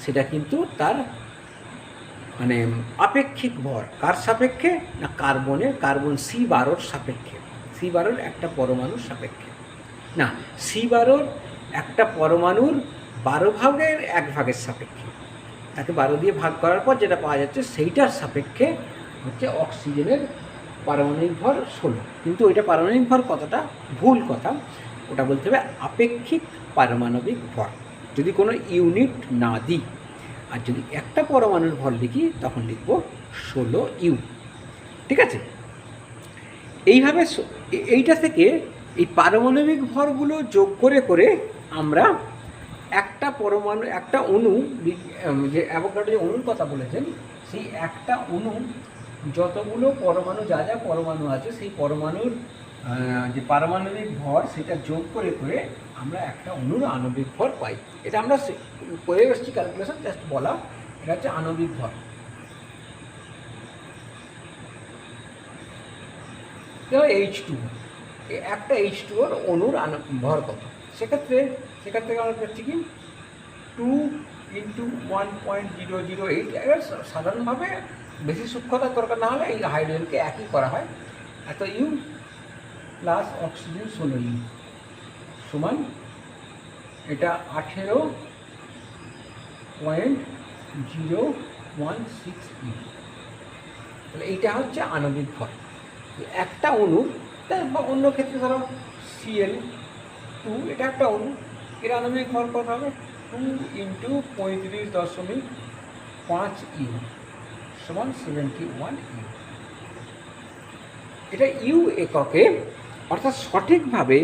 সেটা কিন্তু তার মানে আপেক্ষিক ভর। কার সাপেক্ষে? না কার্বনের, কার্বন C12 সাপেক্ষে। C12 একটা পরমাণুর সাপেক্ষে, না C12 একটা পরমাণুর 12 ভাগের 1 ভাগের সাপেক্ষে। তাকে 12 দিয়ে ভাগ করার পর যেটা পাওয়া যাচ্ছে সেইটার সাপেক্ষে হচ্ছে অক্সিজেনের পারমাণবিক ভর 16। কিন্তু ওইটা পারমাণবিক ভর কথাটা ভুল কথা, ওটা বলতে হবে আপেক্ষিক পারমাণবিক ভর, যদি কোনো ইউনিট না দিই। আর যদি একটা পরমাণুর ভর লিখি তখন লিখব 16 ইউ। ঠিক আছে? এইভাবে এইটা থেকে এই পারমাণবিক ভরগুলো যোগ করে করে আমরা একটা পরমাণু, একটা অণু, যে অ্যাভোগাড্রো যে অণুর কথা বলেছেন, সেই একটা অণু যতগুলো পরমাণু, যা যা পরমাণু আছে সেই পরমাণুর যে পারমাণবিক ভর সেটা যোগ করে করে আমরা একটা অণুর আণবিক ভর পাই। এটা আমরা করে এসেছি ক্যালকুলেশন, জাস্ট বলা। এটা হচ্ছে আণবিক ভর। H2, একটা H2 অণুর ভর কত? সেক্ষেত্রে আমরা করছি কি 2 × 1.008। এবার সাধারণভাবে বেশি সূক্ষ্মতার দরকার না হলে এই হাইড্রোজেনকে একই করা হয়। এত ইউ প্লাস অক্সিজেন 16 ইউ সমান এটা 18.016 ইউ। তাহলে এইটা হচ্ছে আণবিক ভর একটা অণুর। বা অন্য ক্ষেত্রে ধরো Cl2, এটা একটা অণু, এর আণবিক ভর কত হবে? 2 × 35.5 ইউ সমান 71 ইউ। এটা ইউ এককে, অর্থাৎ সঠিকভাবে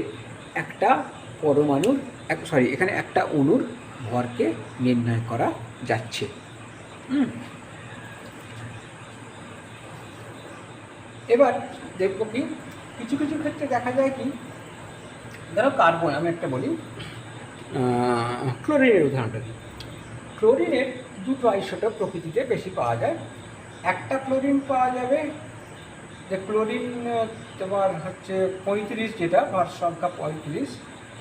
একটা পরমাণুর এখানে একটা অণুর ভরকে নির্ণয় করা যাচ্ছে। এবার দেখব কি কিছু কিছু ক্ষেত্রে দেখা যায় কি, ধরো কার্বন, আমি একটা বলি, ক্লোরিনের উদাহরণটা দিই। ক্লোরিনের দুটো আইসোটোপ প্রকৃতিতে বেশি পাওয়া যায়। একটা ক্লোরিন পাওয়া যাবে যে ক্লোরিন তোমার হচ্ছে 35, যেটা ভার সংখ্যা 35,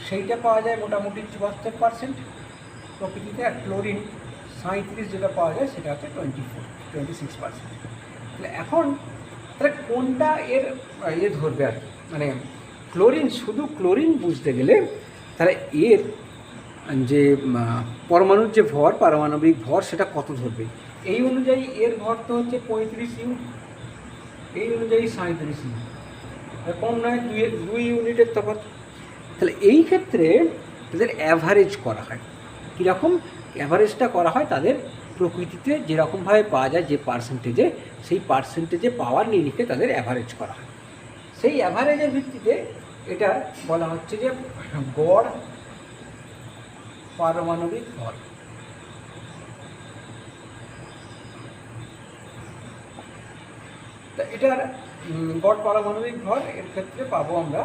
সেইটা পাওয়া যায় মোটামুটি 74% প্রকৃতিতে। আর ক্লোরিন 37 যেটা পাওয়া যায় সেটা হচ্ছে 26%। তাহলে এখন তাহলে কোনটা এর ধরবে আর কি, মানে ক্লোরিন, শুধু ক্লোরিন বুঝতে গেলে তাহলে এর যে পরমাণুর যে ভর, পারমাণবিক ভর, সেটা কত ধরবে? এই অনুযায়ী এর ভর তো হচ্ছে 35 ইউ। এই অনুযায়ী 37 ইউ, কম নয়, 2 ইউনিটের তফাৎ। তাহলে এই ক্ষেত্রে তাদের অ্যাভারেজ করা হয়। কীরকম অ্যাভারেজটা করা হয়? তাদের প্রকৃতিতে যেরকমভাবে পাওয়া যায় যে পার্সেন্টেজে, সেই পার্সেন্টেজে পাওয়ার নিরিখে তাদের অ্যাভারেজ করা হয়। সেই অ্যাভারেজের ভিত্তিতে এটা বলা হচ্ছে যে গড় পারমাণবিক ভর। তা এটার গড় পারমাণবিক ভর এর ক্ষেত্রে পাবো আমরা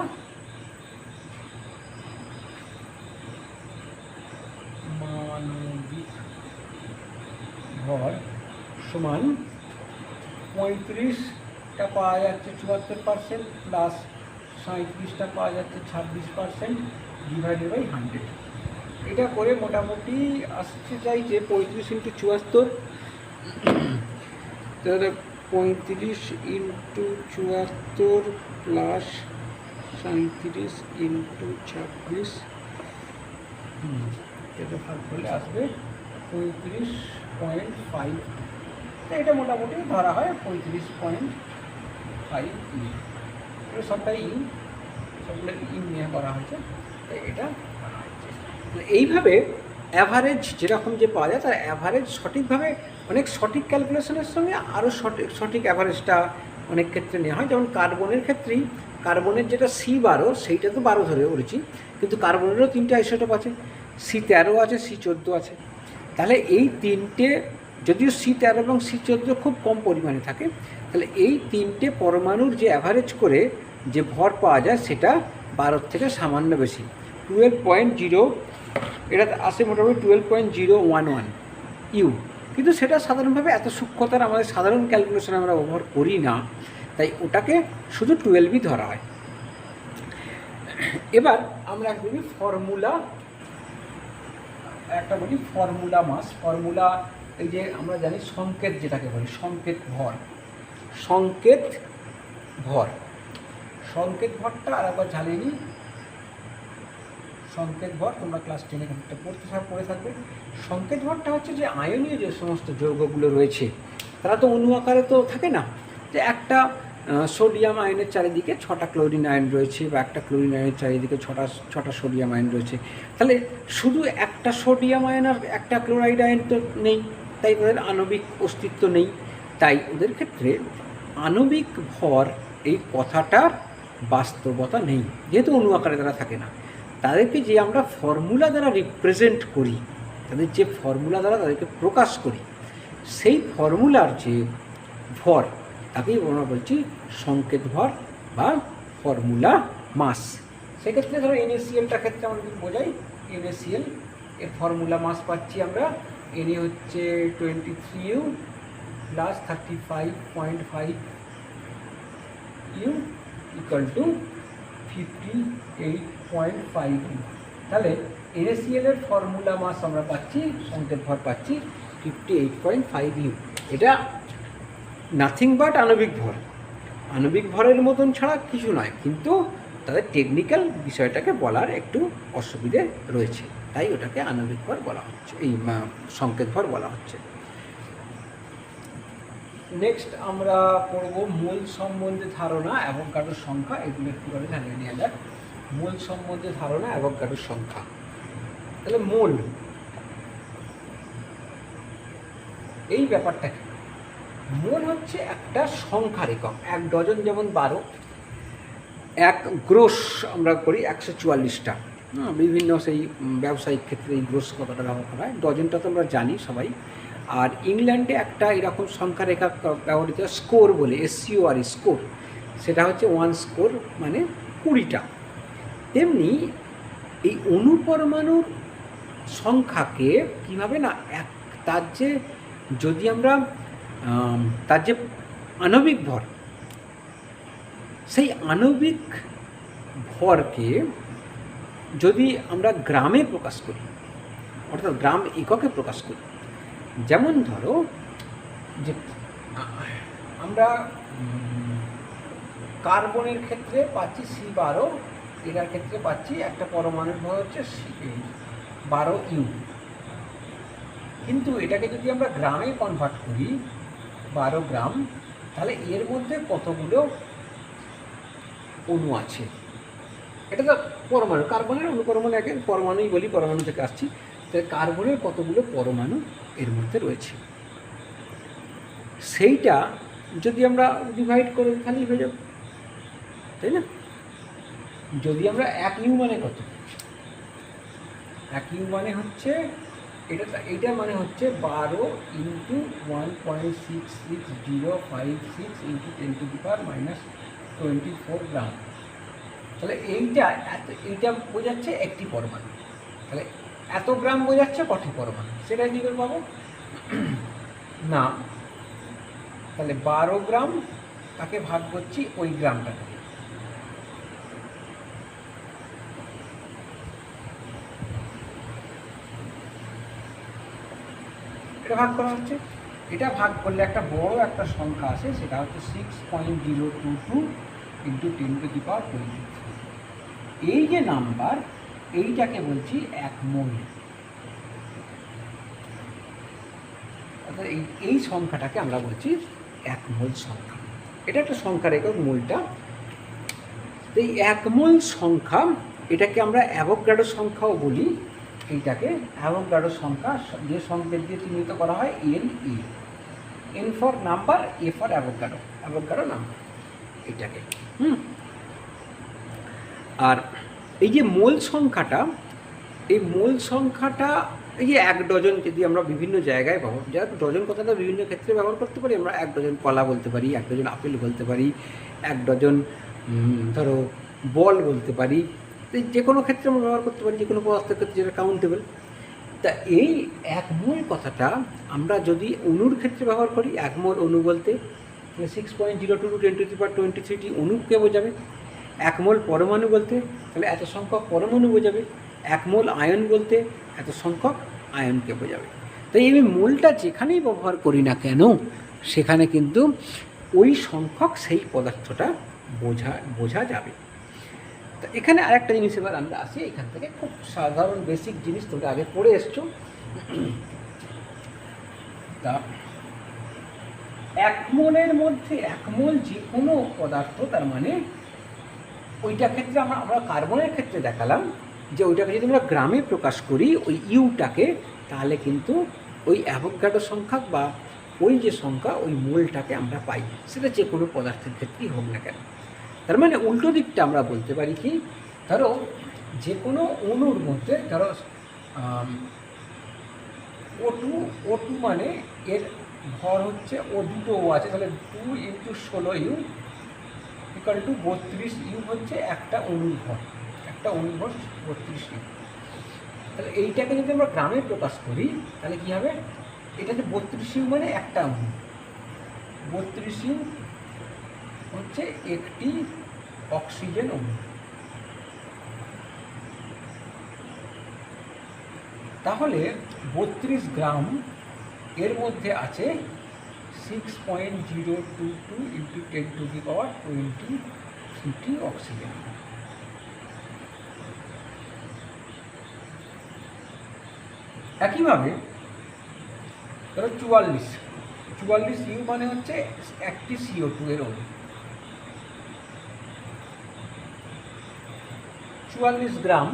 মানবিক ভর সমান 35টা পাওয়া যাচ্ছে 74% প্লাস 37টা পাওয়া যাচ্ছে 26% ডিভাইডেড বাই 100। এটা করে মোটামুটি আসতে চাইছে 35 ইন্টু 74, তাহলে 35 ইন্টু 74 প্লাস 37 ইন্টু 26, এটা ভাগ করলে আসবে 35.5। তো এটা মোটামুটি ধরা হয় 35.5 ইউ। এটা সবটাই ইউ, সবগুলো ইউ নিয়ে করা হয়েছে, এটা করা হয়েছে। এইভাবে অ্যাভারেজ যেরকম যে পাওয়া যায় তার অ্যাভারেজ সঠিকভাবে অনেক সঠিক ক্যালকুলেশনের সঙ্গে আরও সঠিক অ্যাভারেজটা অনেক ক্ষেত্রে নেওয়া হয়। যেমন কার্বনের ক্ষেত্রেই, কার্বনের যেটা C12 সেইটা তো 12 ধরে করেছি, কিন্তু কার্বনেরও 3টে আইসোটোপ আছে, C13 আছে, C14 আছে। তাহলে এই তিনটে, যদিও C13 এবং C14 খুব কম পরিমাণে থাকে, তাহলে এই তিনটে পরমাণুর যে অ্যাভারেজ করে যে ভর পাওয়া যায় সেটা 12 থেকে সামান্য বেশি, 12.0, এটা আসে মোটামুটি 12.011 ইউ। কিন্তু সেটা সাধারণভাবে এত সূক্ষ্মতার আমাদের সাধারণ ক্যালকুলেশনে আমরা ব্যবহার করি না, তাই ওটাকে শুধু 12ই ধরা হয়। এবার আমরা বলি ফর্মুলা, একটা বলি ফর্মুলা মাস। ফর্মুলা এই যে আমরা জানি সংকেত, যেটাকে বলি সংকেত ভর। সংকেত ভর, সংকেত ভরটা আর একবার ঝালিয়ে নিই। সংকেত ভর তোমরা ক্লাস 10-এ পড়ে থাকবে। সংকেত ভরটা হচ্ছে যে আয়নীয় যে সমস্ত যৌগগুলো রয়েছে তারা তো অণু আকারে তো থাকে না, যে একটা সোডিয়াম আয়নের চারিদিকে 6টা ক্লোরিন আয়ন রয়েছে, বা একটা ক্লোরিন আয়নের চারিদিকে 6টা সোডিয়াম আয়ন রয়েছে। তাহলে শুধু একটা সোডিয়াম আয়ন আর একটা ক্লোরাইড আয়ন তো নেই, তাই তাদের আণবিক অস্তিত্ব নেই। তাই ওদের ক্ষেত্রে আণবিক ভর এই কথাটার বাস্তবতা নেই, যেহেতু অণু আকারে তারা থাকে না। তাদেরকে যে আমরা ফর্মুলা দ্বারা রিপ্রেজেন্ট করি, তাদের যে ফর্মুলা দ্বারা তাদেরকে প্রকাশ করি, সেই ফর্মুলার যে ভর তাকেই আমরা বলছি সংকেত ভর বা ফর্মুলা মাস। সেক্ষেত্রে ধরো NaClটার ক্ষেত্রে আমরা যদি বোঝাই, NaCl এর ফর্মুলা মাস পাচ্ছি আমরা, Na হচ্ছে 23U plus 35.5 U equal to 58.5 U. তাহলে NaCl এর ফর্মুলা মাস আমরা পাচ্ছি, সংকেত ভর পাচ্ছি 58.5 ইউ। এটা নাথিং বাট আণবিক ভর, আণবিক ভরের মতন ছাড়া কিছু নয়, কিন্তু তাদের টেকনিক্যাল বিষয়টাকে বলার একটু অসুবিধে রয়েছে, তাই ওটাকে আণবিক ভর বলা হচ্ছে, এই সংকেত ভর বলা হচ্ছে। নেক্সট আমরা পড়ব মোল সম্বন্ধে ধারণা, অ্যাভোগাড্রোর সংখ্যা। এগুলো একটুভাবে জানিয়ে নেওয়া যাক। মোল সম্বন্ধে ধারণা, অ্যাভোগাড্রোর সংখ্যা। তাহলে মোল, এই ব্যাপারটা কি? মোল হচ্ছে একটা সংখ্যার একক। 1 ডজন যেমন 12, 1 গ্রোস আমরা করি 144টা, বিভিন্ন সেই ব্যবসায়িক ক্ষেত্রে এই গ্রোস কথাটা ব্যবহার করা হয়। ডজনটা তো আমরা জানি সবাই। আর ইংল্যান্ডে একটা এরকম সংখ্যার একক ব্যবহৃত হয় স্কোর বলে, SCOR স্কোর, সেটা হচ্ছে 1 স্কোর মানে 20টা। তেমনি এই অণুপরমাণুর সংখ্যাকে কীভাবে না তার যে, যদি আমরা তার যে আণবিক ভর, সেই আণবিক ভরকে যদি আমরা গ্রামে প্রকাশ করি, অর্থাৎ গ্রাম এককে প্রকাশ করি, যেমন ধরো যে আমরা কার্বনের ক্ষেত্রে পাচ্ছি C12, এটার ক্ষেত্রে পাচ্ছি একটা পরমাণুর ভর হচ্ছে 12 ইউ। কিন্তু এটাকে যদি আমরা গ্রামে কনভার্ট করি, 12 গ্রাম তাহলে এর মধ্যে কতগুলো অণু আছে। এটা তো পরমাণু, কার্বনের অনুপরমাণু একে পরমাণুই বলি, পরমাণু থেকে আসছি। তাই কার্বনের কতগুলো পরমাণু এর মধ্যে রয়েছে সেইটা যদি আমরা ডিভাইড করে খালি হয়ে যাব, তাই না? যদি আমরা 1 ইউ মানে কত, 1 ইউ মানে হচ্ছে এটা মানে হচ্ছে 12 ইন্টু 1.6605 ইন্টু 10⁻⁻24 গ্রাম। তাহলে এইটা বোঝাচ্ছে একটি পরমাণু। তাহলে এত গ্রাম বোঝাচ্ছে কটি পরমাণু, সেটা কী করে পাবো না? তাহলে 12 গ্রাম তাকে ভাগ করছি ওই গ্রামটাকে, এটা ভাগ করা হচ্ছে। এটা ভাগ করলে একটা বড় একটা সংখ্যা আসে, সেটা হচ্ছে 6.022 ইন্টু 10⁻23। এই যে নাম্বার, এইটাকে বলছি 1 মোল। অর্থাৎ এই সংখ্যাটাকে আমরা বলছি 1 মোল সংখ্যা। এটা একটা সংখ্যার একক মোলটা। এই 1 মোল সংখ্যা, এটাকে আমরা অ্যাভোগাড্রো সংখ্যাও বলি। এইটাকে অ্যাভোগাড্রো সংখ্যা, যে সংকেত দিয়ে চিহ্নিত করা হয় NA, N for number, A for Avogadro, Avogadro number এইটাকে। আর এই যে মোল সংখ্যাটা, এই মোল সংখ্যাটা এই যে 1 ডজন, যদি আমরা বিভিন্ন জায়গায় ডজন কথাটা বিভিন্ন ক্ষেত্রে ব্যবহার করতে পারি। আমরা 1 ডজন কলা বলতে পারি, 1 ডজন আপেল বলতে পারি, 1 ডজন ধরো বল বলতে পারি। যে কোনো ক্ষেত্রে আমরা ব্যবহার করতে পারি, যে কোনো পদার্থের ক্ষেত্রে যেটা কাউন্টেবল। তা এই 1 মোল কথাটা আমরা যদি অণুর ক্ষেত্রে ব্যবহার করি, 1 মোল অণু বলতে 6.022 10⁻23 অণুকে বোঝাবে। 1 মোল পরমাণু বলতে তাহলে এত সংখ্যক পরমাণু বোঝাবে। 1 মোল আয়ন বলতে এত সংখ্যক আয়নকে বোঝাবে। তাই আমি মোলটা যেখানেই ব্যবহার করি না কেন, সেখানে কিন্তু ওই সংখ্যক সেই পদার্থটা বোঝা যাবে। তো এখানে আরেকটা জিনিস এবার আমরা আসি, এখান থেকে খুব সাধারণ বেসিক জিনিস তোমরা আগে পড়ে এসছো। তা 1 মোলের মধ্যে 1 মোল যে কোনো পদার্থ, তার মানে ওইটা ক্ষেত্রে আমরা কার্বনের ক্ষেত্রে দেখালাম যে ওইটাকে যদি আমরা গ্রামে প্রকাশ করি, ওই ইউটাকে, তাহলে কিন্তু ওই অ্যাভোগাড্রো সংখ্যা বা ওই যে সংখ্যা, ওই মোলটাকে আমরা পাই, সেটা যে কোনো পদার্থের ক্ষেত্রেই হোক না কেন। তার মানে উল্টো দিকটা আমরা বলতে পারি কি, ধরো যে কোনো অণুর মধ্যে, ধরো O2 মানে এর ভর হচ্ছে, ও দুটো ও আছে, তাহলে 2 × 16U ইকুয়াল টু 32 ইউ হচ্ছে একটা অণুর ভর, একটা অণুর ভর 32 ইউ। তাহলে এইটাকে যদি আমরা গ্রামে প্রকাশ করি, তাহলে কী হবে, এটাতে 32 ইউ মানে একটা অণু, 32 ইউ হচ্ছে একটি অক্সিজেন অণু। তাহলে 32 গ্রাম এর মধ্যে আছে 6.022 ইন্টু 10⁻23 অক্সিজেন। একইভাবে ধরো 44 ইউ মানে হচ্ছে একটি CO2 এর অণু। 44 গ্রাম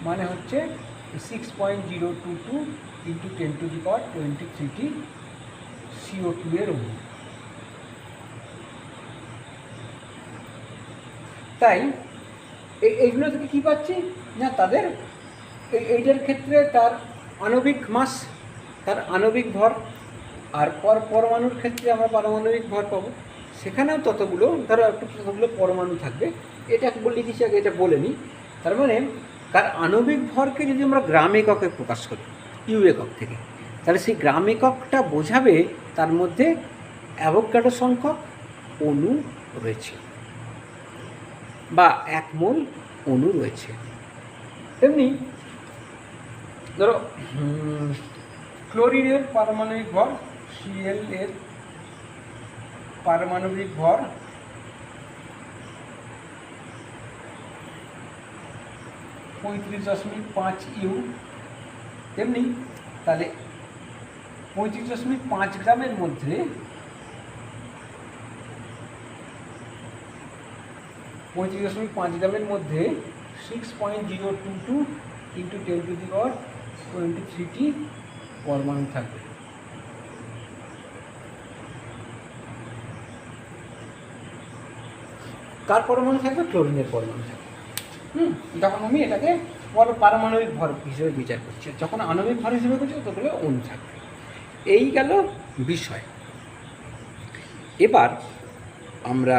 মানে হচ্ছে 6.022 ইন্টু 10⁻23 CO2 এর অণু। তাই এইগুলো থেকে কী পাচ্ছি না, তাদের এইটার ক্ষেত্রে তার আণবিক মাস, তার আণবিক ভর, আর পরমাণুর ক্ষেত্রে আমরা পারমাণবিক ভর পাবো। সেখানেও ততগুলো, ধরো একটু ততগুলো পরমাণু থাকবে। এটা বলে দিচ্ছি আগে, এটা বলে নিই। তার মানে তার আণবিক ভরকে যদি আমরা গ্রাম এককে প্রকাশ করি, ইউ একক থেকে, তাহলে সেই গ্রাম এককটা বোঝাবে তার মধ্যে অ্যাভোগাড্রো সংখ্যক অণু রয়েছে বা 1 মোল অণু রয়েছে। তেমনি ধরো ক্লোরিনের পারমাণবিক ভর, Cl এর পারমাণবিক ভর 35.5 ইউ। তেমনি তাহলে 35.5 গ্রামের মধ্যে 35.5 গ্রামের মধ্যে 6.022 ইন্টু 10⁻23টি পরমাণু থাকবে। কার পরমাণু থাকবে? ক্লোরিনের পরমাণু থাকবে। যখন আমি এটাকে পারমাণবিক ভর হিসেবে বিচার করছি, যখন আণবিক ভর হিসেবে করছি ততগুলো অণু থাকবে। এই গেল বিষয়। এবার আমরা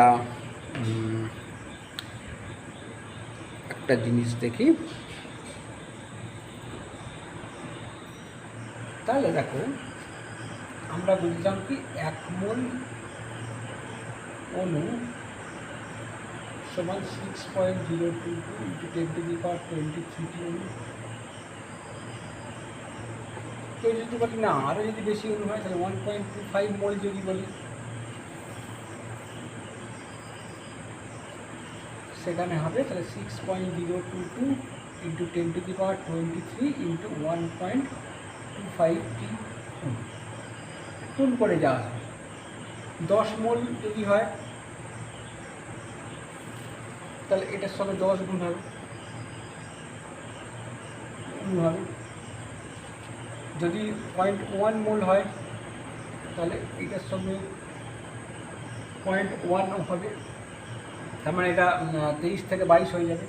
একটা জিনিস দেখি। তাহলে দেখো, আমরা বুঝলাম কি 1 মোল অণু সমান 6.022 ইন্টু 10⁻23টি অণু। কেউ যদি বলি না আরও যদি বেশি অণু হয় তাহলে 1.25 মোল যদি বলি, সেখানে হবে তাহলে 6.022 ইন্টু 10⁻23 ইন্টু 1.25টি গুণ করে যাওয়া হবে। 10 মোল যদি হয় তাহলে এটার সঙ্গে 10 গুণ হবে। যদি 0.1 মোল হয় তাহলে এটার সঙ্গে 0.1 হবে, তার মানে এটা 23 থেকে 22 হয়ে যাবে।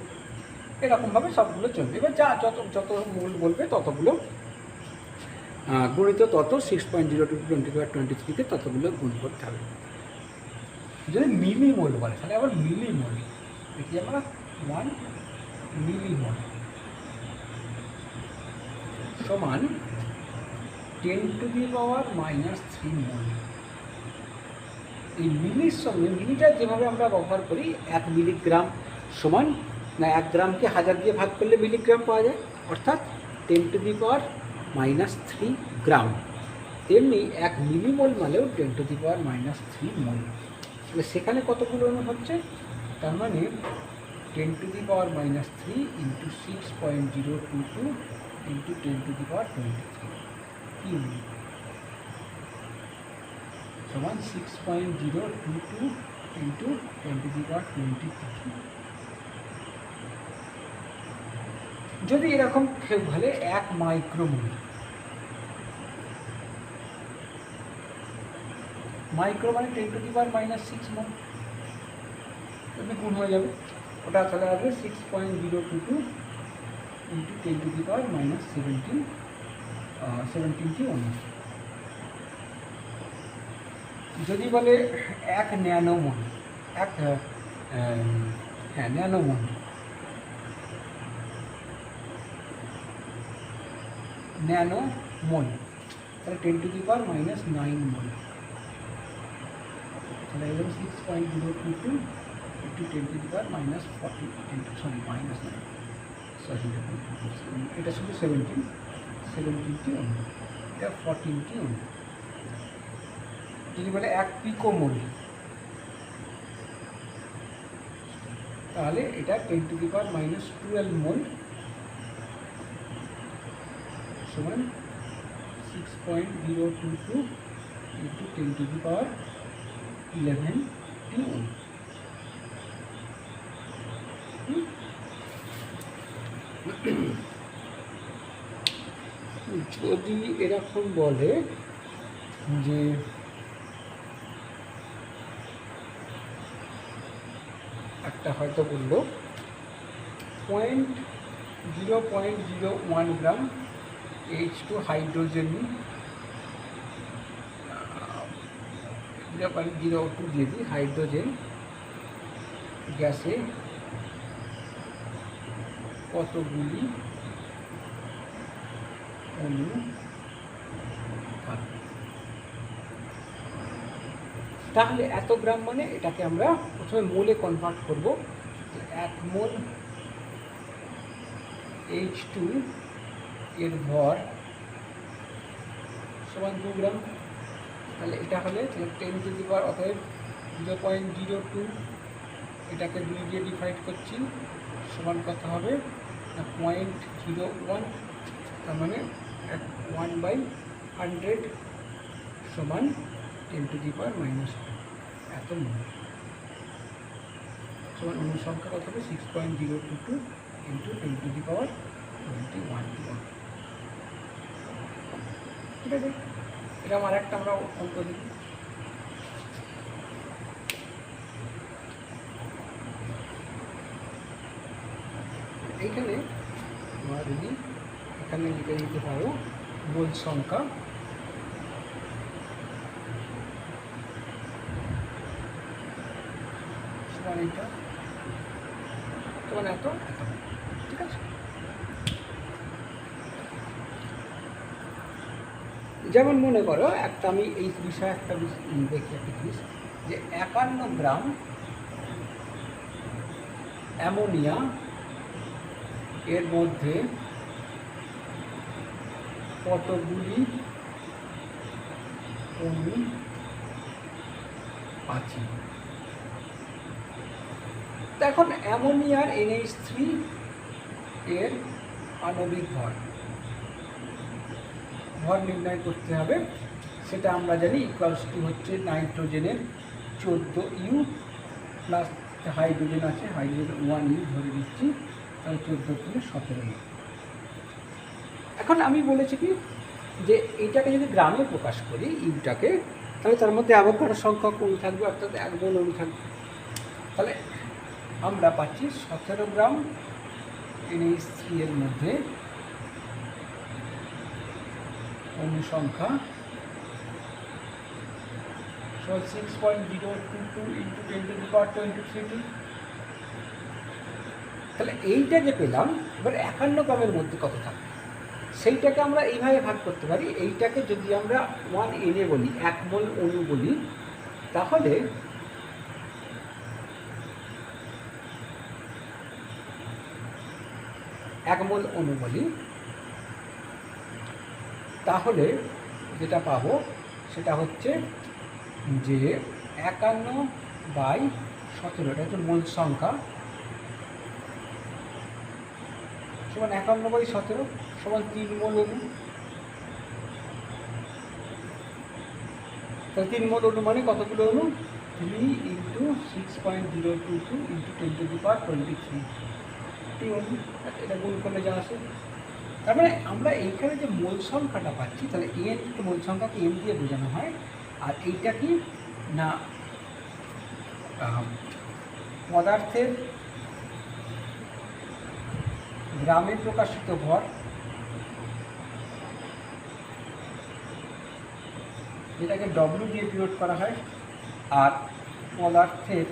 এরকমভাবে সবগুলো চলবে। এবার যা যত মোল বলবে ততগুলো গুণিত তত 6.022 10⁻23কে ততগুলো গুণ করতে হবে। যদি মিলিমোল বলে তাহলে আবার মিলিমোল দেখি আমরা 1 মিলিমোল সমান 10⁻³ মোল। এই মিলির সঙ্গে মিলিটা যেভাবে আমরা ব্যবহার করি, 1 মিলিগ্রাম সমান না 1 গ্রামকে 1000 দিয়ে ভাগ করলে মিলিগ্রাম পাওয়া যায়, অর্থাৎ 10⁻³ গ্রাম। তেমনি 1 মিলিমোল মানেও 10⁻³ মোল। তাহলে সেখানে কতগুলো অণু হচ্ছে? তার মানে 10⁻³ ইন্টু 6.022 ইন্টু 10⁻23 সমান 6.022 ইন্টু 10⁻23। যদি এরকম কেউ বলে 1 মাইক্রোমোল, মাইক্রো মানে 10⁻⁻6 মোল, গুণ হয়ে যাবে। ওটা তাহলে আসবে 6.022 ইন্টু 10⁻17টি অণু। যদি বলে 1 ন্যানোমোল, ন্যানোমোল, তাহলে 10⁻৯ মোল। তাহলে এরকম 6.022 ইন্টু 10⁻40 এটা শুধু 17টি অণু, এটা 14টি অণু। যদি বলে 1 পিকোমোল তাহলে এটা 10⁻12 মোল সমান 6.022 ইন্টু 10⁻11টি অণু। যদি এরকম বলে যে একটা হয়তো বললো 0.01 গ্রাম H2 হাইড্রোজেন 0.02 দিয়ে দিই হাইড্রোজেন গ্যাসে কতগুলি অণু থাকবে। তাহলে এত গ্রাম মানে এটাকে আমরা প্রথমে মোলে কনভার্ট করব। 1 মোল H2 এর ভর সমান 2 গ্রাম। তাহলে এটা হলে 10⁻, অতএব 0.02 এটাকে 2 দিয়ে ডিভাইড করছি, সমান কত হবে 0.01, তার মানে 1/100 সমান 10⁻² এত মোল। সমান অণু সংখ্যা কত হবে 6.022 ইন্টু 10⁻21। ঠিক আছে, এটা আমার একটা আমরা অঙ্ক দিই। এইখানে আমরা যদি এখানে লিখে দিতে পারো মোল সংখ্যা সমান এটা সমান এত এত। ঠিক আছে, যেমন মনে করো একটা আমি এই বিষয়ে একটা দেখি একটা জিনিস যে 51 গ্রাম অ্যামোনিয়া এর মধ্যে কতগুলি অণু আছে। এখন অ্যামোনিয়ার NH3 এর আণবিক ভর নির্ণয় করতে হবে। সেটা আমরা জানি ইকুয়ালস টু হচ্ছে নাইট্রোজেনের 14U প্লাস হাইড্রোজেন আছে, হাইড্রোজেন 1U ধরে দিচ্ছি, তাহলে 14×17। এখন আমি বলেছি কি যে এইটাকে যদি গ্রামে প্রকাশ করি ইউটাকে, তাহলে তার মধ্যে অ্যাভোগাড্রো সংখ্যক অণু থাকবে, অর্থাৎ 1 মোল অণু থাকবে। তাহলে আমরা পাচ্ছি 17 গ্রাম NH3 এর মধ্যে অণু সংখ্যা 6.022 ইন্টু 10⁻23। তাহলে এইটা যে পেলাম, এবার 51 গ্রামের মধ্যে কত থাকবে সেইটাকে আমরা এইভাবে ভাগ করতে পারি। এইটাকে যদি আমরা 1 Na বলি, 1 মোল অণু বলি, তাহলে তাহলে যেটা পাবো সেটা হচ্ছে যে 51/17, এটা হচ্ছে মোল সংখ্যা, সমান 51/17 সমান 3 মোল অণু। তাহলে 3 মোল অণু মানে কতগুলো অণু? 3 ইন্টু 6.022 ইন্টু 10⁻23 অণু। এটা গুণ করলে যা আসে, তার মানে আমরা এইখানে যে মোল সংখ্যাটা পাচ্ছি, তাহলে এন মোল সংখ্যাকে এন দিয়ে বোঝানো হয়। আর এইটা কি না পদার্থের গ্রামে প্রকাশিত ভর, যেটাকে ডব্লিউ দিয়ে ডিনোট করা হয়, আর পদার্থের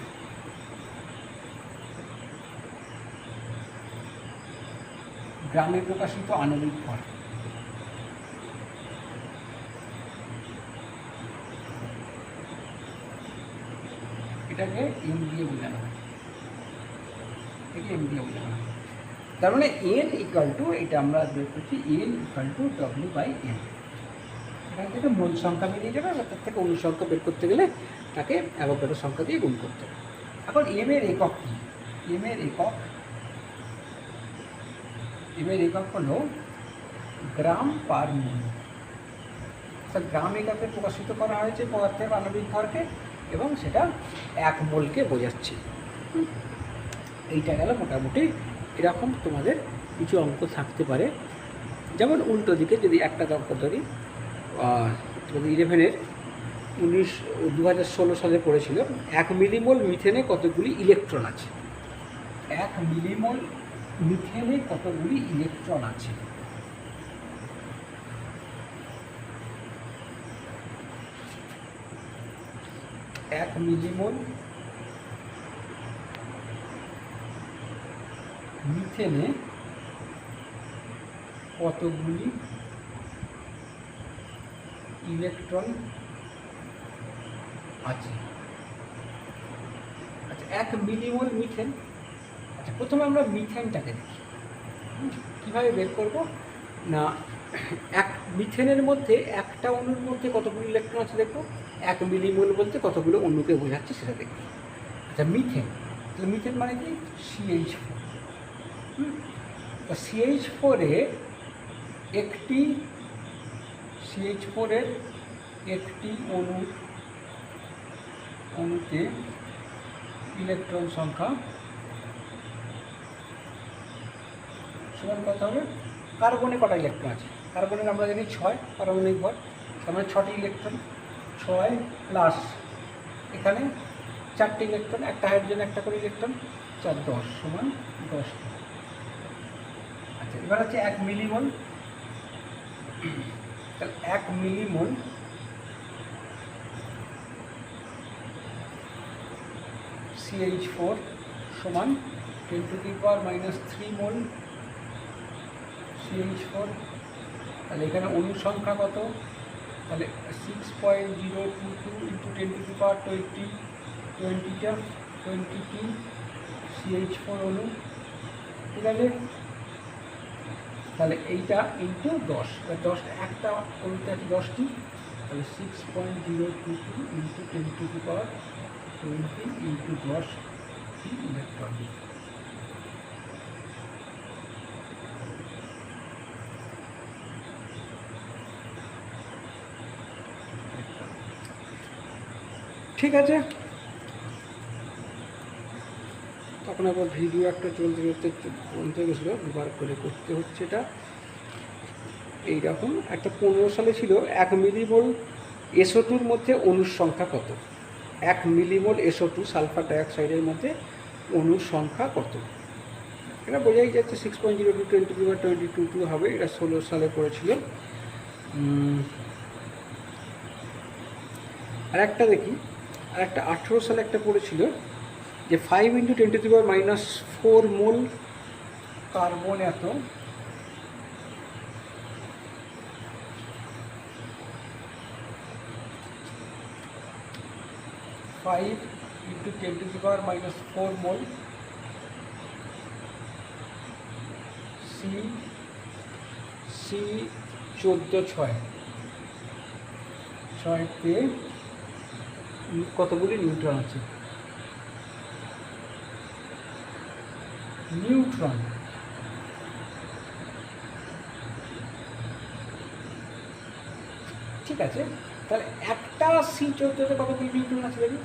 গ্রামে প্রকাশিত আণবিক ভর। এটাকে এম দিয়ে বোঝানো হয়, এটাকে এম দিয়ে বোঝানো হয়। তার মানে এন ইকুয়াল টু, এটা আমরা বের করছি এন ইকুয়াল টু W/M। এখান থেকে মোল সংখ্যা বেরিয়ে যাবে, আর তার থেকে অণু সংখ্যা বের করতে গেলে তাকে অ্যাভোগাড্রো সংখ্যা দিয়ে গুণ করতে হবে। এখন এম এর একক কি? এম এর একক হলো গ্রাম পার মোল। গ্রাম এককে প্রকাশিত করা হয়েছে পদার্থের আণবিক ভরকে, এবং সেটা 1 মোলকে বোঝাচ্ছে। এইটা গেল মোটামুটি। এরকম তোমাদের কিছু অঙ্ক থাকতে পারে, যেমন উল্টো দিকে যদি একটা অঙ্ক ধরি, তোমাদের 11-এর 2016 সালে পড়েছিল 1 মিলিমোল মিথেনে কতগুলি ইলেকট্রন আছে। 1 মিলিমোল মিথেনে কতগুলি ইলেকট্রন আছে। এক মিলিমোল মিথেনে কতগুলি ইলেকট্রন আছে। আচ্ছা, 1 মিলিমোল মিথেন। আচ্ছা, প্রথমে আমরা মিথেনটাকে দেখি কীভাবে বের করব না। এক মিথেনের মধ্যে একটা অণুর মধ্যে কতগুলো ইলেকট্রন আছে দেখো। 1 মিলিমোল বলতে কতগুলো অণুকে বোঝাচ্ছে সেটা দেখি। আচ্ছা, মিথেন, তাহলে মিথেন মানে কি? CH4। তা CH4-এর একটি অণুতে ইলেকট্রন সংখ্যা সমান কত হবে? কার্বনে কটা ইলেকট্রন আছে? কার্বনের আমরা জানি 6 পারমাণবিক ভর, তার মানে 6টি ইলেকট্রন। 6 প্লাস এখানে 4টি ইলেকট্রন, একটা হাইড্রোজেন একটা করে ইলেকট্রন, 4 10 সমান 10। আচ্ছা, এবার হচ্ছে 1 মিলিমোল। তাহলে 1 মিলিমোল CH4 সমান 10⁻³ মোল CH4। তাহলে এখানে অণু সংখ্যা কত? তাহলে 6.022 ইন্টু 10⁻20 20টা 22 CH4 অণু, ঠিক আছে? তাহলে এইটা ইন্টু 10, 10টা একটা অণুতে আছে 10টি, তাহলে 6.022 ইন্টু 10⁻20 ইন্টু 10 ইলেকট্রন। ঠিক আছে, তখন আবার ভিডিও একটা চলতে বলতে গেছিলো, দুবার করে করতে হচ্ছে এটা। এইরকম একটা 15 সালে ছিল 1 মিলিমোল SO2-র মধ্যে অণুর সংখ্যা কত? 1 মিলিমোল SO2 সালফার ডাইঅক্সাইডের মধ্যে অণুর সংখ্যা কত? এটা বোঝাই যাচ্ছে 6.02 10⁻22 হবে। এটা 16 সালে করেছিল। আর একটা দেখি, আর একটা 18 সালে একটা পড়েছিল যে 5 × 10⁻⁻4 মোল কার্বন এত, 5 × 10⁻⁴ মোল C14(6)তে কতগুলি নিউট্রন আছে? নিউট্রন ঠিক আছে। তাহলে একটা C14-তে কতগুলি নিউট্রন আছে দেখি?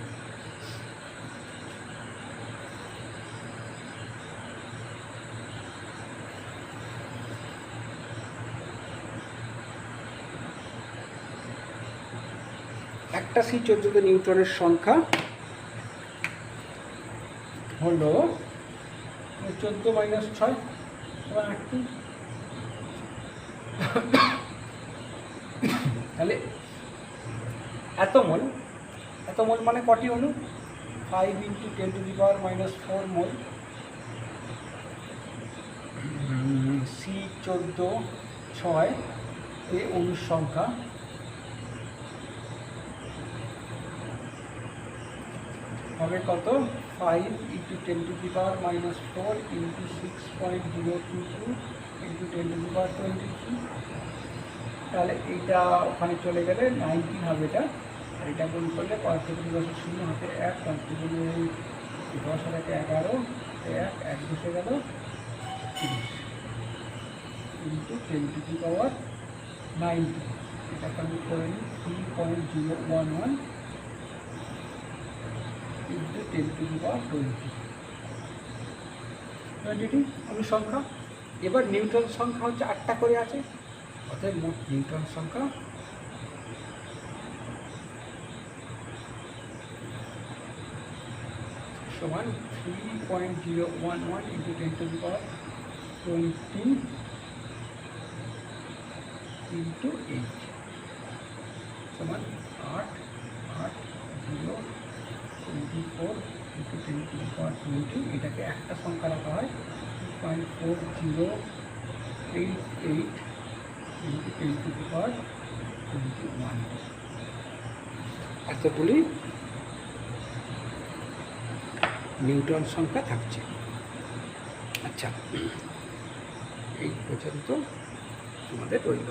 একটা C14-তে নিউট্রনের সংখ্যা হলো 14 - 6 সমান 8টি। তাহলে এত মোল মানে কটি অণু? 5 × 10⁻⁴ মোল C14(6) এ অণুর সংখ্যা হবে কত? 5 × 10⁻⁴ ইন্টু 6.022 ইন্টু 10⁻23। তাহলে এইটা ওখানে চলে গেলে 19 হবে এটা। আর এটা গুণ করলে 5 থেকে 10 শূন্য হাতে 1, 5 থেকে 10 আর 1 11, 1 বসে গেল 30 ইন্টু 10⁻90। এটাকে আমি করে নিই 3.011 ইন্টু 10⁻20 অনুসংখ্যা। এবার নিউট্রন সংখ্যা হচ্ছে 8টা করে আছে, অতএব মোট নিউট্রন সংখ্যা সমান 3.011 ইন্টু 10⁻20 ইন্টু 8 সমান 8 8 0 24 ইন্টু 10⁻20। এটাকে একটা সংখ্যা রাখা হয় 2.4088 ইন্টু 10⁻21। এতগুলি নিউটন সংখ্যা থাকছে। আচ্ছা, এই পর্যন্ত আমাদের রইল।